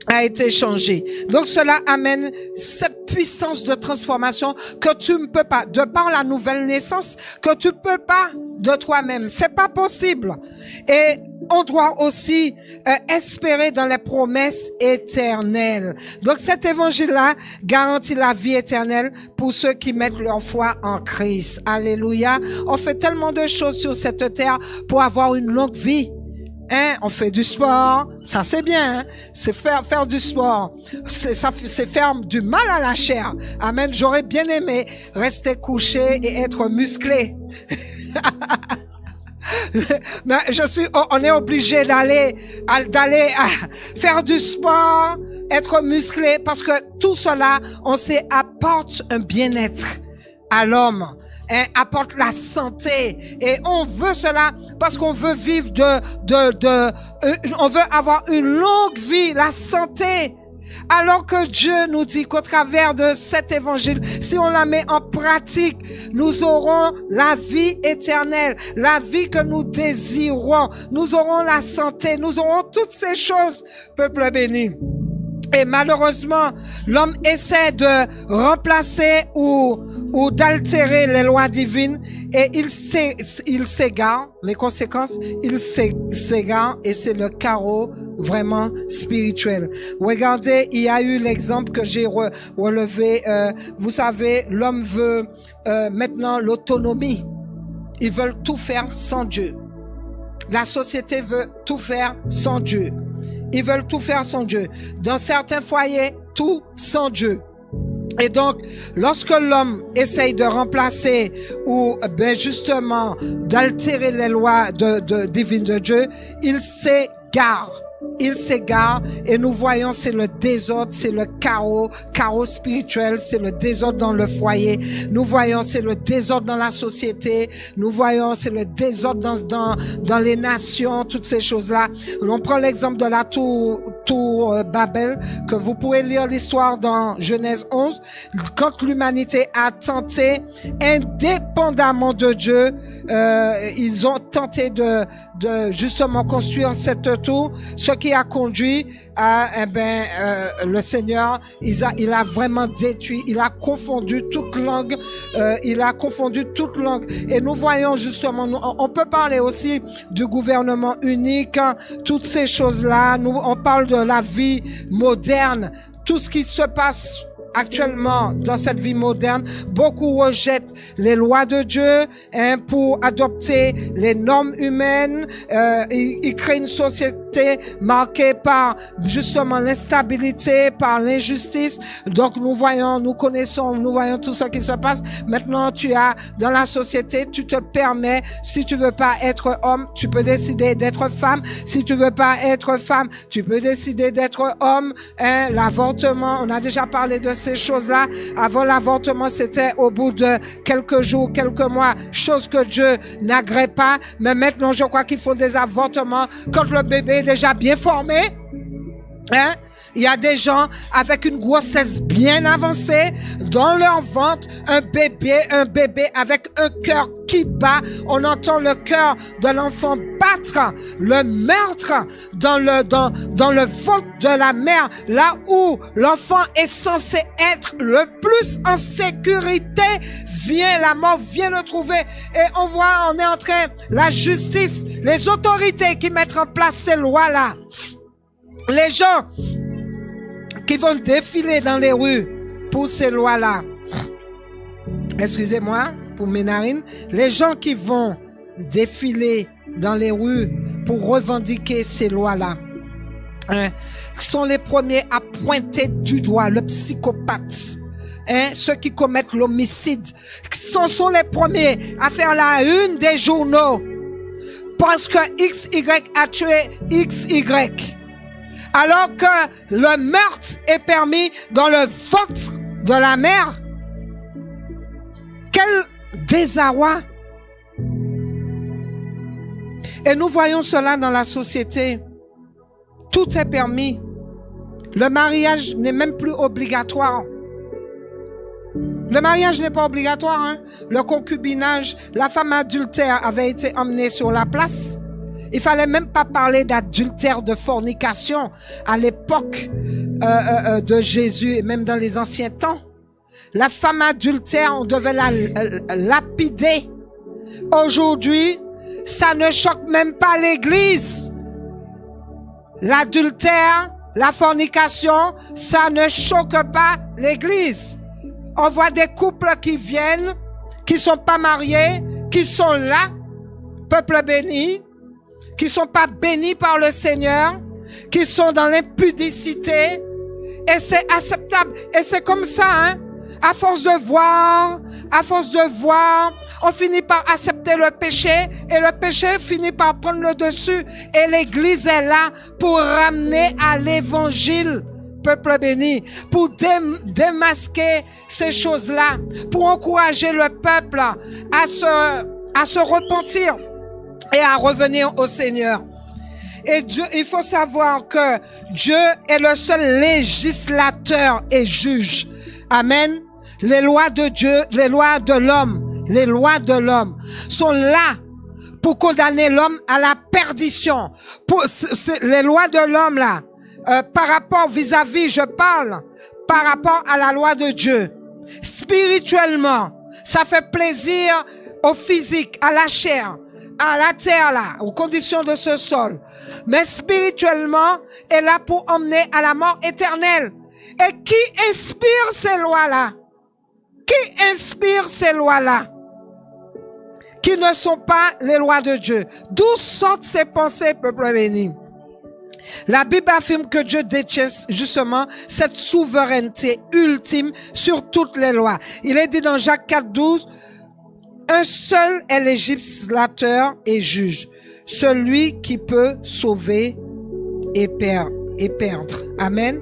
a été changé. Donc cela amène cette puissance de transformation que tu ne peux pas, de par la nouvelle naissance, que tu ne peux pas de toi-même. C'est pas possible. Et on doit aussi espérer dans les promesses éternelles. Donc cet évangile-là garantit la vie éternelle pour ceux qui mettent leur foi en Christ. Alléluia. On fait tellement de choses sur cette terre pour avoir une longue vie. On fait du sport, ça c'est bien, hein? C'est faire du sport, c'est faire du mal à la chair. Amen. J'aurais bien aimé rester couché et être musclé. Mais on est obligé d'aller faire du sport, être musclé, parce que tout cela, on sait, apporte un bien-être à l'homme. Apporte la santé, et on veut cela parce qu'on veut vivre on veut avoir une longue vie, la santé. Alors que Dieu nous dit qu'au travers de cet évangile, si on la met en pratique, nous aurons la vie éternelle, la vie que nous désirons, nous aurons la santé, nous aurons toutes ces choses, peuple béni. Et malheureusement, l'homme essaie de remplacer ou d'altérer les lois divines, et il s'égare. Les conséquences, il s'égare, et c'est le chaos vraiment spirituel. Regardez, il y a eu l'exemple que j'ai relevé. Vous savez, l'homme veut maintenant l'autonomie. Ils veulent tout faire sans Dieu. La société veut tout faire sans Dieu. Ils veulent tout faire sans Dieu. Dans certains foyers, tout sans Dieu. Et donc, lorsque l'homme essaye de remplacer ou justement d'altérer les lois divines de Dieu, il s'égare. Il s'égare, et nous voyons, c'est le désordre, c'est le chaos spirituel, c'est le désordre dans le foyer. Nous voyons, c'est le désordre dans la société. Nous voyons, c'est le désordre dans les nations, toutes ces choses-là. On prend l'exemple de la tour Babel, que vous pouvez lire l'histoire dans Genèse 11. Quand l'humanité a tenté, indépendamment de Dieu, ils ont tenté de justement construire cette tour, ce qui a conduit à le Seigneur, il a vraiment détruit, il a confondu toute langue, et nous voyons justement, on peut parler aussi du gouvernement unique, toutes ces choses-là. On parle de la vie moderne, tout ce qui se passe actuellement dans cette vie moderne. Beaucoup rejettent les lois de Dieu pour adopter les normes humaines. Ils créent une société société marquée par justement l'instabilité, par l'injustice. Donc nous connaissons tout ce qui se passe. Maintenant tu as dans la société, tu te permets, si tu veux pas être homme, tu peux décider d'être femme. Si tu veux pas être femme, tu peux décider d'être homme. L'avortement, on a déjà parlé de ces choses-là. Avant l'avortement, c'était au bout de quelques jours, quelques mois, chose que Dieu n'agrée pas. Mais maintenant, je crois qu'il faut des avortements quand le bébé est déjà bien formé. Il y a des gens avec une grossesse bien avancée dans leur ventre, un bébé avec un cœur qui bat. On entend le cœur de l'enfant battre, le meurtre dans le ventre de la mère, là où l'enfant est censé être le plus en sécurité. La mort vient le trouver. Et on est en train, la justice, les autorités qui mettent en place ces lois-là, les gens qui vont défiler dans les rues pour ces lois-là. Excusez-moi pour mes narines. Les gens qui vont défiler dans les rues pour revendiquer ces lois-là sont les premiers à pointer du doigt le psychopathe. Ceux qui commettent l'homicide sont les premiers à faire la une des journaux parce que XY a tué XY. Alors que le meurtre est permis dans le ventre de la mère. Quel désarroi! Et nous voyons cela dans la société. Tout est permis. Le mariage n'est même plus obligatoire. Le mariage n'est pas obligatoire. Le concubinage, la femme adultère avait été emmenée sur la place. Il fallait même pas parler d'adultère, de fornication à l'époque de Jésus et même dans les anciens temps. La femme adultère, on devait la lapider. Aujourd'hui, ça ne choque même pas l'Église. L'adultère, la fornication, ça ne choque pas l'Église. On voit des couples qui viennent, qui sont pas mariés, qui sont là, peuple béni, qui sont pas bénis par le Seigneur, qui sont dans l'impudicité, et c'est acceptable. Et c'est comme ça, à force de voir, on finit par accepter le péché, et le péché finit par prendre le dessus, et l'Église est là pour ramener à l'Évangile, peuple béni, pour démasquer ces choses-là, pour encourager le peuple à se repentir et à revenir au Seigneur. Et Dieu, il faut savoir que Dieu est le seul législateur et juge. Amen. Les lois de Dieu, les lois de l'homme sont là pour condamner l'homme à la perdition. Les lois de l'homme là, par rapport vis-à-vis, je parle par rapport à la loi de Dieu. Spirituellement, ça fait plaisir au physique, à la chair, à la terre là, aux conditions de ce sol. Mais spirituellement, est là pour emmener à la mort éternelle. Et qui inspire ces lois-là? Qui inspire ces lois-là? Qui ne sont pas les lois de Dieu. D'où sortent ces pensées, peuple béni? La Bible affirme que Dieu détient justement cette souveraineté ultime sur toutes les lois. Il est dit dans Jacques 4:12, un seul est législateur et juge, celui qui peut sauver et perdre. Amen.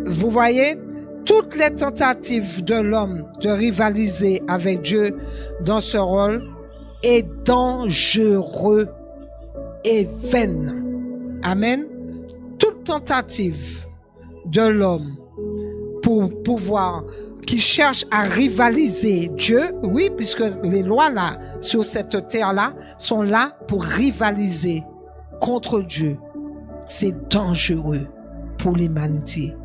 Vous voyez, toutes les tentatives de l'homme de rivaliser avec Dieu dans ce rôle est dangereux et vaine. Amen. Toute tentative de l'homme pour pouvoir, qui cherche à rivaliser Dieu, oui, puisque les lois là, sur cette terre-là, sont là pour rivaliser contre Dieu. C'est dangereux pour l'humanité.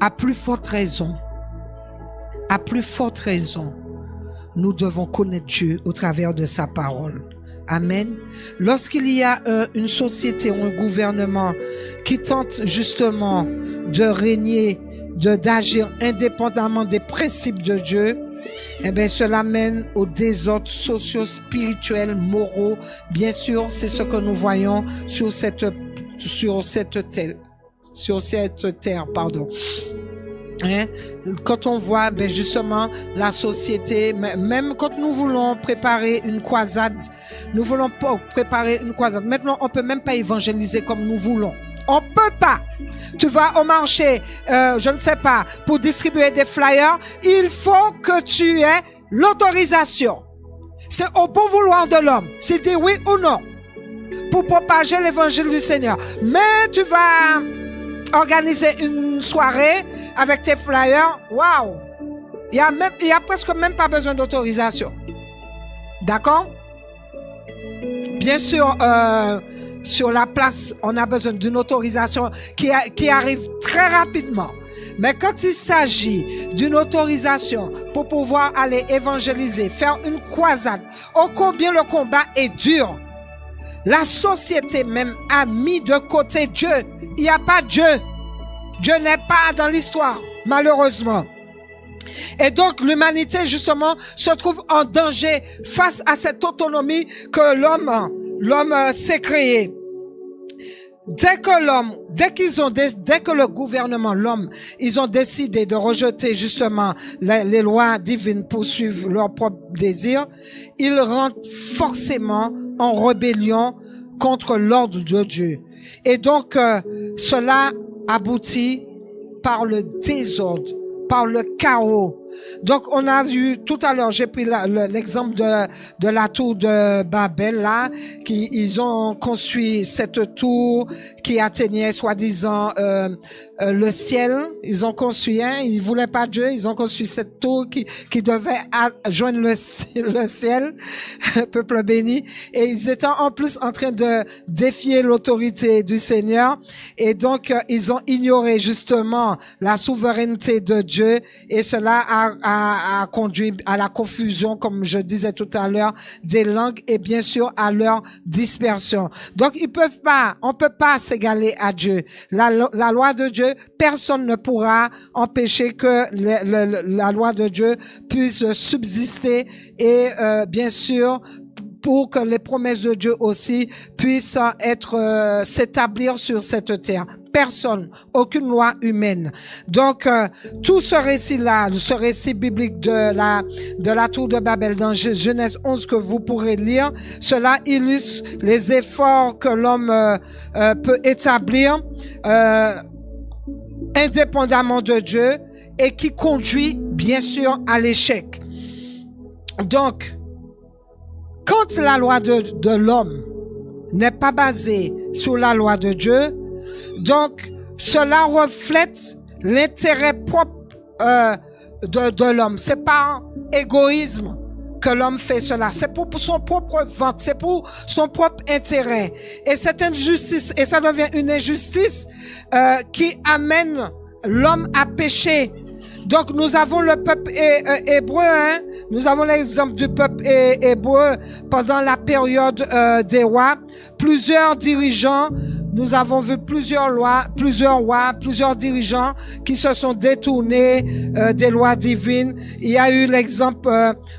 À plus forte raison, nous devons connaître Dieu au travers de sa parole. Amen. Lorsqu'il y a une société ou un gouvernement qui tente justement de régner, d'agir indépendamment des principes de Dieu, eh bien, cela mène au désordre socio-spirituel, moraux. Bien sûr, c'est ce que nous voyons sur cette cette terre, pardon. Hein? Quand on voit justement la société, même quand nous voulons préparer une croisade, maintenant on peut même pas évangéliser comme nous voulons. On peut pas. Tu vas au marché, je ne sais pas, pour distribuer des flyers, il faut que tu aies l'autorisation. C'est au bon vouloir de l'homme, s'il dit oui ou non, pour propager l'évangile du Seigneur. Mais tu vas organiser une soirée avec tes flyers, waouh! Il y a presque même pas besoin d'autorisation. D'accord? Bien sûr, sur la place, on a besoin d'une autorisation qui arrive très rapidement. Mais quand il s'agit d'une autorisation pour pouvoir aller évangéliser, faire une croisade, oh combien le combat est dur. La société même a mis de côté Dieu. Il n'y a pas Dieu. Dieu n'est pas dans l'histoire, malheureusement. Et donc, l'humanité, justement, se trouve en danger face à cette autonomie que l'homme s'est créé. Dès que le gouvernement, ils ont décidé de rejeter justement les lois divines pour suivre leurs propres désirs, ils rentrent forcément en rébellion contre l'ordre de Dieu. Et donc, cela aboutit par le désordre, par le chaos. Donc, on a vu tout à l'heure, j'ai pris l'exemple de la tour de Babel, là, ils ont construit cette tour qui atteignait, soi-disant, le ciel. Ils ont construit, ils voulaient pas Dieu, ils ont construit cette tour qui devait joindre le ciel, peuple béni. Et ils étaient en plus en train de défier l'autorité du Seigneur. Et donc, ils ont ignoré justement la souveraineté de Dieu, et cela a conduit à la confusion, comme je disais tout à l'heure, des langues, et bien sûr à leur dispersion. Donc, on peut pas s'égaler à Dieu. La loi de Dieu, personne ne pourra empêcher que la loi de Dieu puisse subsister, et bien sûr, pour que les promesses de Dieu aussi puissent s'établir sur cette terre. Personne, aucune loi humaine. Donc, tout ce récit-là, ce récit biblique de la tour de Babel dans Genèse 11 que vous pourrez lire, cela illustre les efforts que l'homme peut établir indépendamment de Dieu, et qui conduit bien sûr à l'échec. Donc, quand la loi de l'homme n'est pas basée sur la loi de Dieu, donc cela reflète l'intérêt propre de l'homme. C'est par égoïsme que l'homme fait cela. C'est pour son propre ventre, c'est pour son propre intérêt. Et cette injustice, et ça devient une injustice qui amène l'homme à pécher. Donc, nous avons le peuple hébreu, nous avons l'exemple du peuple hébreu pendant la période des rois. Plusieurs dirigeants, nous avons vu plusieurs rois, plusieurs dirigeants qui se sont détournés des lois divines. Il y a eu l'exemple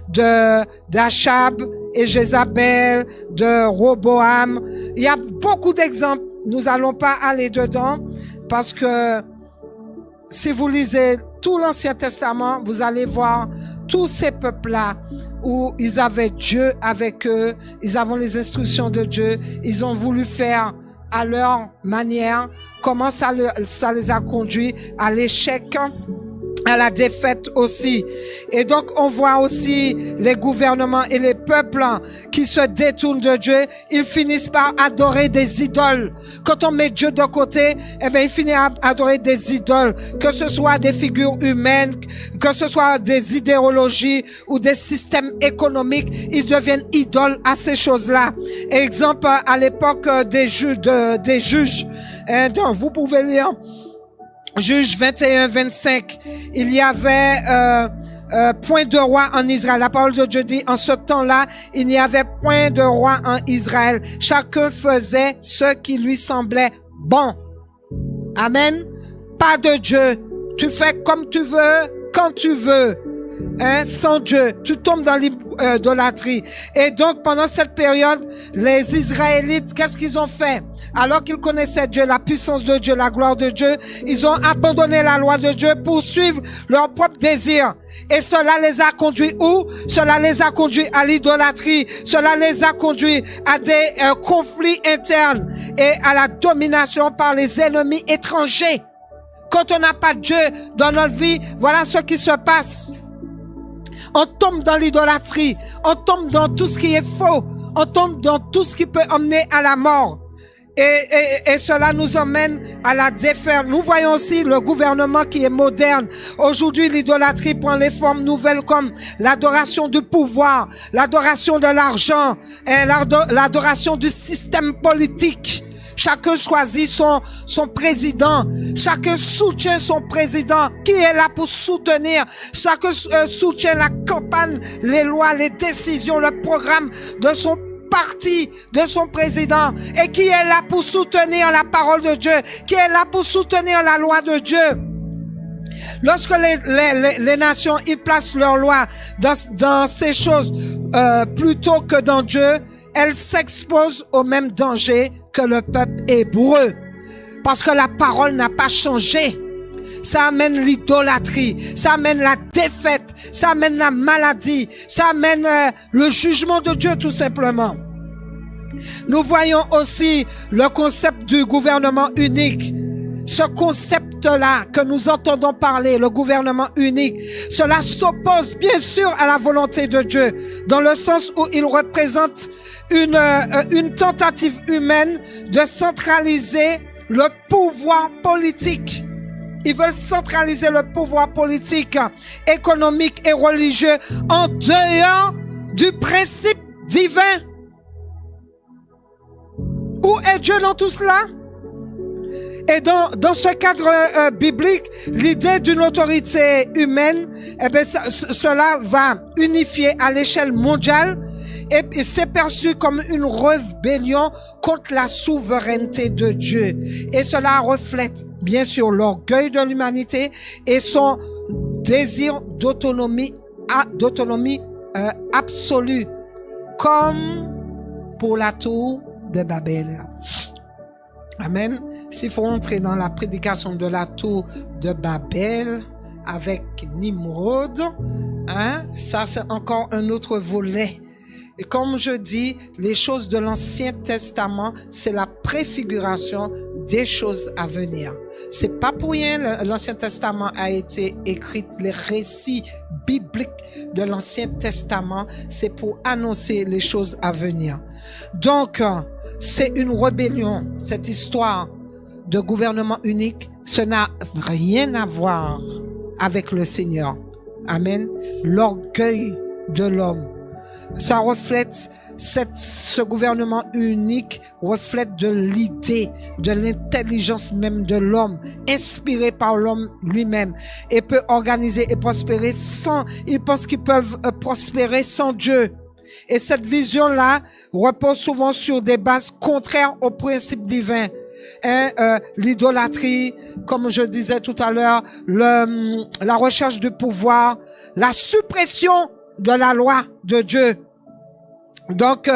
d'Achab et Jézabel, de Roboam. Il y a beaucoup d'exemples. Nous n'allons pas aller dedans parce que si vous lisez tout l'Ancien Testament, vous allez voir tous ces peuples-là où ils avaient Dieu avec eux, ils avaient les instructions de Dieu, ils ont voulu faire à leur manière. Comment ça les a conduits à l'échec, à la défaite aussi. Et donc, on voit aussi les gouvernements et les peuples qui se détournent de Dieu. Ils finissent par adorer des idoles. Quand on met Dieu de côté, eh bien, ils finissent à adorer des idoles. Que ce soit des figures humaines, que ce soit des idéologies ou des systèmes économiques, ils deviennent idoles à ces choses-là. Exemple, à l'époque des juges. Donc, vous pouvez lire Juge 21-25, il y avait point de roi en Israël. La parole de Dieu dit, en ce temps-là, il n'y avait point de roi en Israël. Chacun faisait ce qui lui semblait bon. Amen. Pas de Dieu. Tu fais comme tu veux, quand tu veux. sans Dieu. Tu tombes dans l'idolâtrie. Et donc, pendant cette période, les Israélites, qu'est-ce qu'ils ont fait? Alors qu'ils connaissaient Dieu, la puissance de Dieu, la gloire de Dieu, ils ont abandonné la loi de Dieu pour suivre leur propre désir. Et cela les a conduits où? Cela les a conduits à l'idolâtrie. Cela les a conduits à des conflits internes et à la domination par les ennemis étrangers. Quand on n'a pas Dieu dans notre vie, voilà ce qui se passe. On tombe dans l'idolâtrie, on tombe dans tout ce qui est faux, on tombe dans tout ce qui peut emmener à la mort. Et cela nous emmène à la défaite. Nous voyons aussi le gouvernement qui est moderne. Aujourd'hui, l'idolâtrie prend les formes nouvelles comme l'adoration du pouvoir, l'adoration de l'argent, et l'adoration du système politique. Chacun choisit son président. Chacun soutient son président. Qui est là pour soutenir? Chacun soutient la campagne, les lois, les décisions, le programme de son parti, de son président. Et qui est là pour soutenir la parole de Dieu? Qui est là pour soutenir la loi de Dieu? Lorsque les nations y placent leur loi dans ces choses plutôt que dans Dieu, elles s'exposent au même danger que le peuple hébreu. Parce que la parole n'a pas changé. Ça amène l'idolâtrie, ça amène la défaite, ça amène la maladie, ça amène le jugement de Dieu tout simplement. Nous voyons aussi le concept du gouvernement unique. Ce concept-là que nous entendons parler, le gouvernement unique, cela s'oppose bien sûr à la volonté de Dieu, dans le sens où il représente une tentative humaine de centraliser le pouvoir politique. Ils veulent centraliser le pouvoir politique, économique et religieux en dehors du principe divin. Où est Dieu dans tout cela? Et dans ce cadre biblique, l'idée d'une autorité humaine, eh bien, cela va unifier à l'échelle mondiale et c'est perçu comme une rébellion contre la souveraineté de Dieu. Et cela reflète bien sûr l'orgueil de l'humanité et son désir d'autonomie absolue, comme pour la tour de Babel. Amen. S'il faut entrer dans la prédication de la tour de Babel avec Nimrod, ça c'est encore un autre volet. Et comme je dis, les choses de l'Ancien Testament, c'est la préfiguration des choses à venir. C'est pas pour rien l'Ancien Testament a été écrit, les récits bibliques de l'Ancien Testament, c'est pour annoncer les choses à venir. Donc, c'est une rébellion, cette histoire de gouvernement unique, ça n'a rien à voir avec le Seigneur. Amen. L'orgueil de l'homme. Ça reflète, ce gouvernement unique reflète de l'idée, de l'intelligence même de l'homme, inspiré par l'homme lui-même, et peut organiser et prospérer ils pensent qu'ils peuvent prospérer sans Dieu. Et cette vision-là repose souvent sur des bases contraires aux principes divins. L'idolâtrie, comme je disais tout à l'heure, la recherche du pouvoir, la suppression de la loi de Dieu. Donc,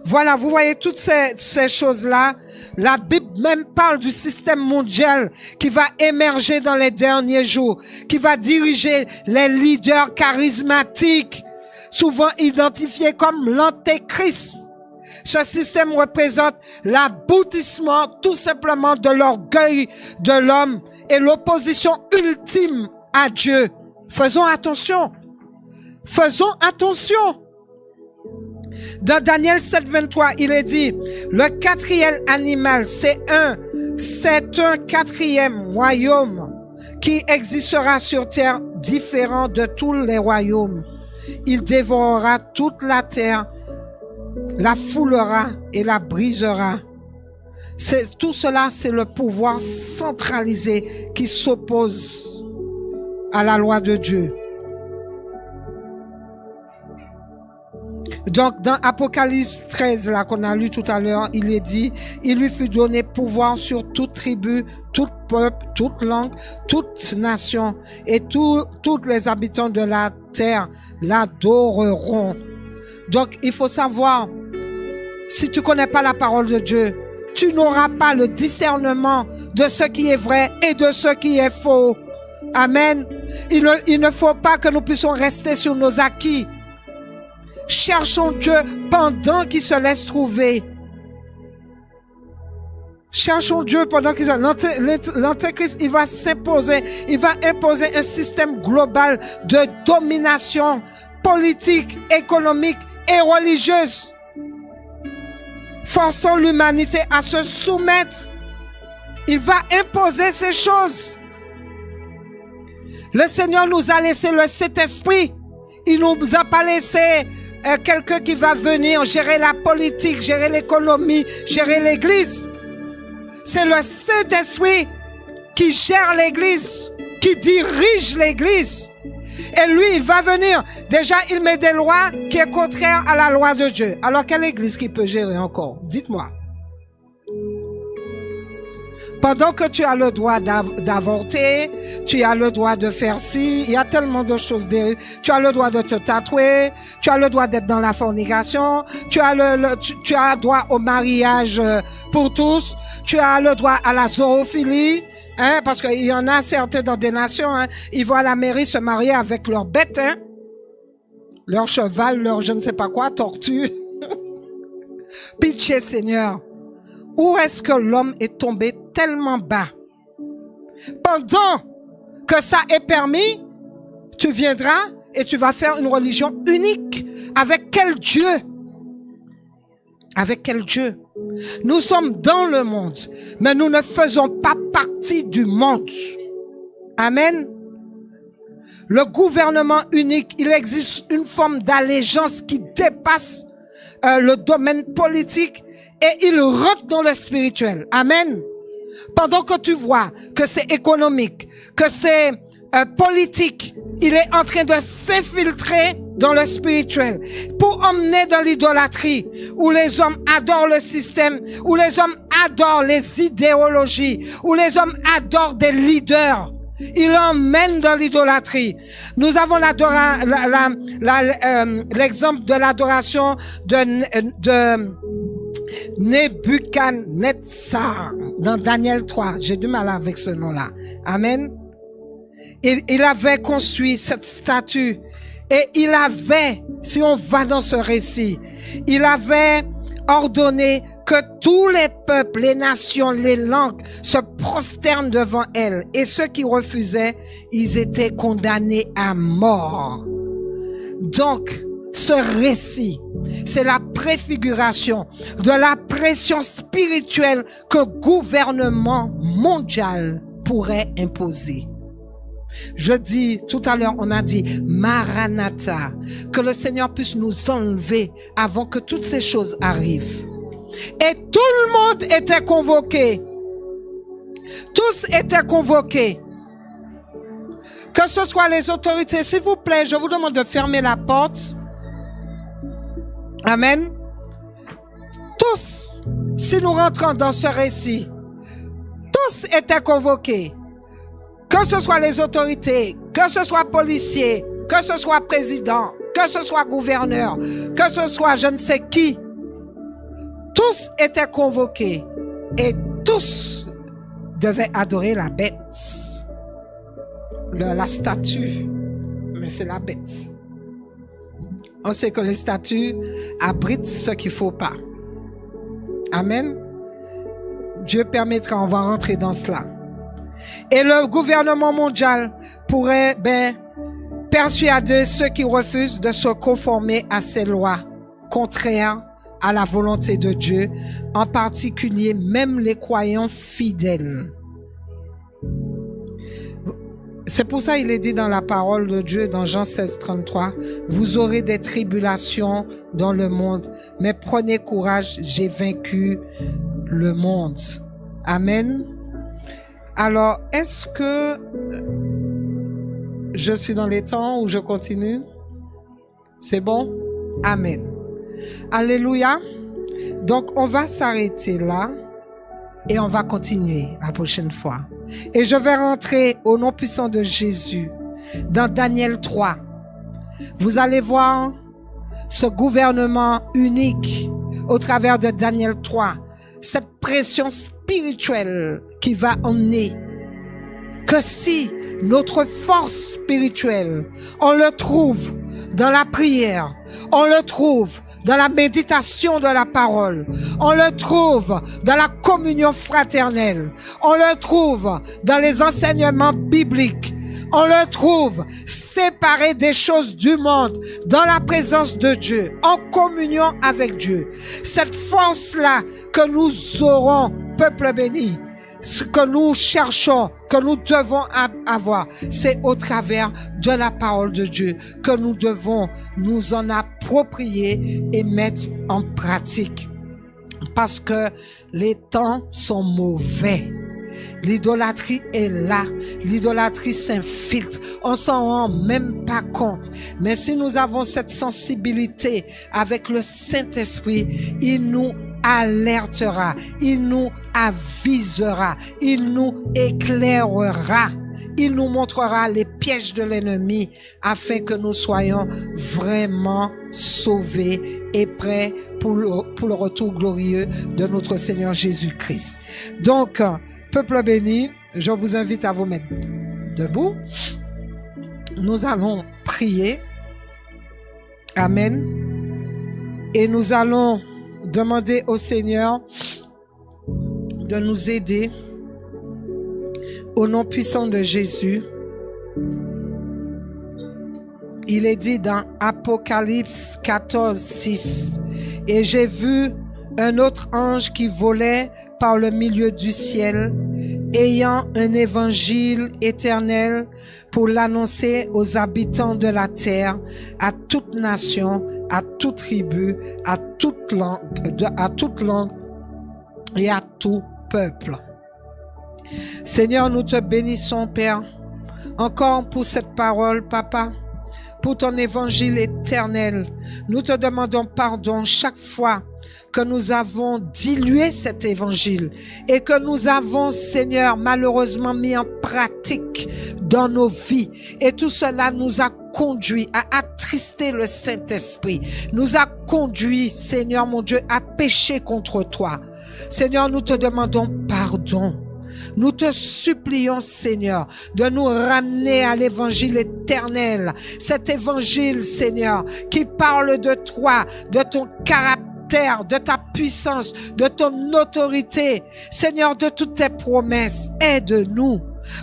voilà, vous voyez toutes ces choses-là. La Bible même parle du système mondial qui va émerger dans les derniers jours, qui va diriger les leaders charismatiques, souvent identifiés comme l'antéchrist. Ce système représente l'aboutissement tout simplement de l'orgueil de l'homme et l'opposition ultime à Dieu. Faisons attention. Faisons attention. Dans Daniel 7:23, il est dit, le quatrième animal, c'est un quatrième royaume qui existera sur terre différent de tous les royaumes. Il dévorera toute la terre, la foulera et la brisera. Tout cela, c'est le pouvoir centralisé qui s'oppose à la loi de Dieu. Donc, dans Apocalypse 13, là, qu'on a lu tout à l'heure, il est dit, il lui fut donné pouvoir sur toute tribu, tout peuple, toute langue, toute nation, et tous les habitants de la terre l'adoreront. Donc, il faut savoir, si tu connais pas la parole de Dieu, tu n'auras pas le discernement de ce qui est vrai et de ce qui est faux. Amen. Il ne faut pas que nous puissions rester sur nos acquis. Cherchons Dieu pendant qu'il se laisse trouver. Cherchons Dieu pendant qu'il se... L'Antéchrist, il va s'imposer. Il va imposer un système global de domination politique, économique et religieuse, forçant l'humanité à se soumettre. Il va imposer ces choses. Le Seigneur nous a laissé le Saint-Esprit. Il nous a pas laissé quelqu'un qui va venir gérer la politique, gérer l'économie, gérer l'église. C'est le Saint-Esprit qui gère l'église, qui dirige l'église. Et lui, il va venir. Déjà, il met des lois qui sont contraires à la loi de Dieu. Alors, quelle église qui peut gérer encore? Dites-moi. Pendant que tu as le droit d'avorter, tu as le droit de faire ci, il y a tellement de choses derrière. Tu as le droit de te tatouer, tu as le droit d'être dans la fornication, tu as droit au mariage pour tous, tu as le droit à la zoophilie, hein, parce qu'il y en a certains dans des nations, hein, ils vont à la mairie se marier avec leurs bêtes, hein, leur cheval, leur je ne sais pas quoi, tortue. Pitié Seigneur. Où est-ce que l'homme est tombé tellement bas? Pendant que ça est permis, tu viendras et tu vas faire une religion unique. Avec quel Dieu? Avec quel Dieu? Nous sommes dans le monde, mais nous ne faisons pas partie du monde. Amen. Le gouvernement unique, il existe une forme d'allégeance qui dépasse le domaine politique. Et il rentre dans le spirituel. Amen. Pendant que tu vois que c'est économique, que c'est politique, il est en train de s'infiltrer dans le spirituel pour emmener dans l'idolâtrie, où les hommes adorent le système, où les hommes adorent les idéologies, où les hommes adorent des leaders. Il emmène dans l'idolâtrie. Nous avons l'exemple de l'adoration de Nebuchadnezzar dans Daniel 3. J'ai du mal avec ce nom-là. Amen. Il avait construit cette statue et il avait, si on va dans ce récit, il avait ordonné que tous les peuples, les nations, les langues se prosternent devant elle. Et ceux qui refusaient, ils étaient condamnés à mort. Donc, ce récit, c'est la préfiguration de la pression spirituelle que le gouvernement mondial pourrait imposer. Je dis, tout à l'heure, on a dit, Maranatha, que le Seigneur puisse nous enlever avant que toutes ces choses arrivent. Et tout le monde était convoqué. Tous étaient convoqués. Que ce soit les autorités, s'il vous plaît, je vous demande de fermer la porte. Amen. Tous, si nous rentrons dans ce récit, tous étaient convoqués. Que ce soit les autorités, que ce soit policiers, que ce soit président, que ce soit gouverneur, que ce soit je ne sais qui, tous étaient convoqués et tous devaient adorer la bête, la statue, mais c'est la bête. On sait que les statues abritent ce qu'il ne faut pas. Amen. Dieu permettra, on va rentrer dans cela. Et le gouvernement mondial pourrait persuader ceux qui refusent de se conformer à ces lois contraires à la volonté de Dieu, en particulier même les croyants fidèles. C'est pour ça qu'il est dit dans la parole de Dieu, dans Jean 16, 33, « Vous aurez des tribulations dans le monde, mais prenez courage, j'ai vaincu le monde. » Amen. Alors, est-ce que je suis dans les temps ou je continue? C'est bon? Amen. Alléluia. Donc, on va s'arrêter là et on va continuer la prochaine fois. Et je vais rentrer au nom puissant de Jésus dans Daniel 3. Vous allez voir ce gouvernement unique au travers de Daniel 3. Cette pression spirituelle qui va emmener que si notre force spirituelle, on le trouve dans la prière, on le trouve dans la méditation de la parole, on le trouve dans la communion fraternelle, on le trouve dans les enseignements bibliques, on le trouve séparé des choses du monde, dans la présence de Dieu, en communion avec Dieu. Cette force-là que nous aurons, peuple béni, ce que nous cherchons, que nous devons avoir, c'est au travers de la parole de Dieu que nous devons nous en approprier et mettre en pratique. Parce que les temps sont mauvais. L'idolâtrie est là. L'idolâtrie s'infiltre. On s'en rend même pas compte. Mais si nous avons cette sensibilité avec le Saint-Esprit, il nous alertera, il nous avisera, il nous éclairera, il nous montrera les pièges de l'ennemi afin que nous soyons vraiment sauvés et prêts pour le retour glorieux de notre Seigneur Jésus-Christ. Donc, peuple béni, je vous invite à vous mettre debout. Nous allons prier. Amen. Et nous allons demander au Seigneur de nous aider au nom puissant de Jésus. Il est dit dans Apocalypse 14, 6, « Et j'ai vu un autre ange qui volait par le milieu du ciel, ayant un évangile éternel pour l'annoncer aux habitants de la terre, à toute nation, à toute tribu, à toute langue et à tout peuple. » Seigneur, nous te bénissons, Père, encore pour cette parole, Papa, pour ton évangile éternel. Nous te demandons pardon chaque fois que nous avons dilué cet évangile et que nous avons, Seigneur, malheureusement mis en pratique dans nos vies. Et tout cela nous a conduit à attrister le Saint-Esprit, nous a conduit, Seigneur mon Dieu, à pécher contre toi. Seigneur, nous te demandons pardon. Nous te supplions, Seigneur, de nous ramener à l'évangile éternel. Cet évangile, Seigneur, qui parle de toi, de ton caractère, de ta puissance, de ton autorité. Seigneur, de toutes tes promesses, aide-nous.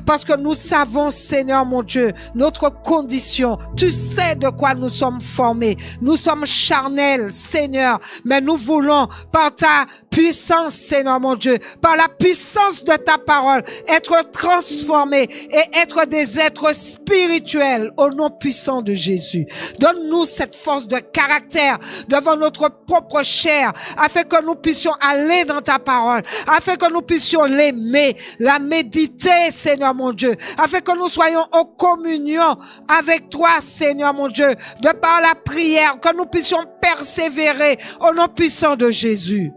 Parce que nous savons, Seigneur mon Dieu, notre condition. Tu sais de quoi nous sommes formés. Nous sommes charnels, Seigneur, mais nous voulons, par ta puissance, Seigneur mon Dieu, par la puissance de ta parole, être transformés et être des êtres spirituels au nom puissant de Jésus. Donne-nous cette force de caractère devant notre propre chair, afin que nous puissions aller dans ta parole, afin que nous puissions l'aimer, la méditer, Seigneur mon Dieu, afin que nous soyons en communion avec toi, Seigneur mon Dieu, de par la prière, que nous puissions persévérer au nom puissant de Jésus.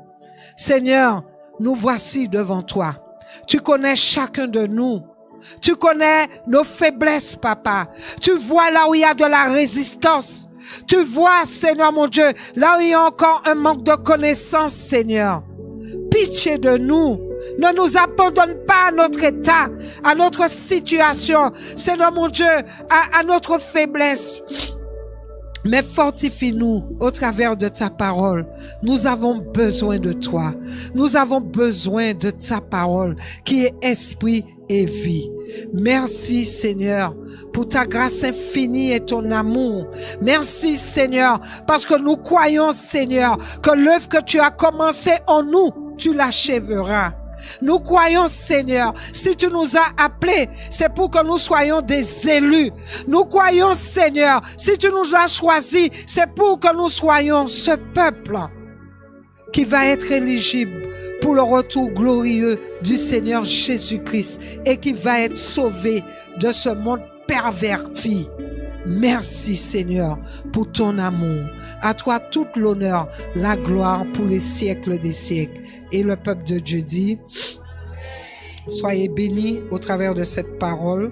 Seigneur, nous voici devant toi. Tu connais chacun de nous. Tu connais nos faiblesses, Papa. Tu vois là où il y a de la résistance. Tu vois, Seigneur mon Dieu, là où il y a encore un manque de connaissance, Seigneur. Pitié de nous. Ne nous abandonne pas à notre état, à notre situation, Seigneur mon Dieu, à notre faiblesse. Mais fortifie-nous au travers de ta parole. Nous avons besoin de toi. Nous avons besoin de ta parole qui est esprit et vie. Merci Seigneur pour ta grâce infinie et ton amour. Merci Seigneur parce que nous croyons Seigneur que l'œuvre que tu as commencée en nous, tu l'achèveras. Nous croyons, Seigneur, si tu nous as appelés, c'est pour que nous soyons des élus. Nous croyons, Seigneur, si tu nous as choisis, c'est pour que nous soyons ce peuple qui va être éligible pour le retour glorieux du Seigneur Jésus-Christ et qui va être sauvé de ce monde perverti. Merci Seigneur pour ton amour. À toi toute l'honneur, la gloire pour les siècles des siècles. Et le peuple de Dieu dit, soyez bénis au travers de cette parole.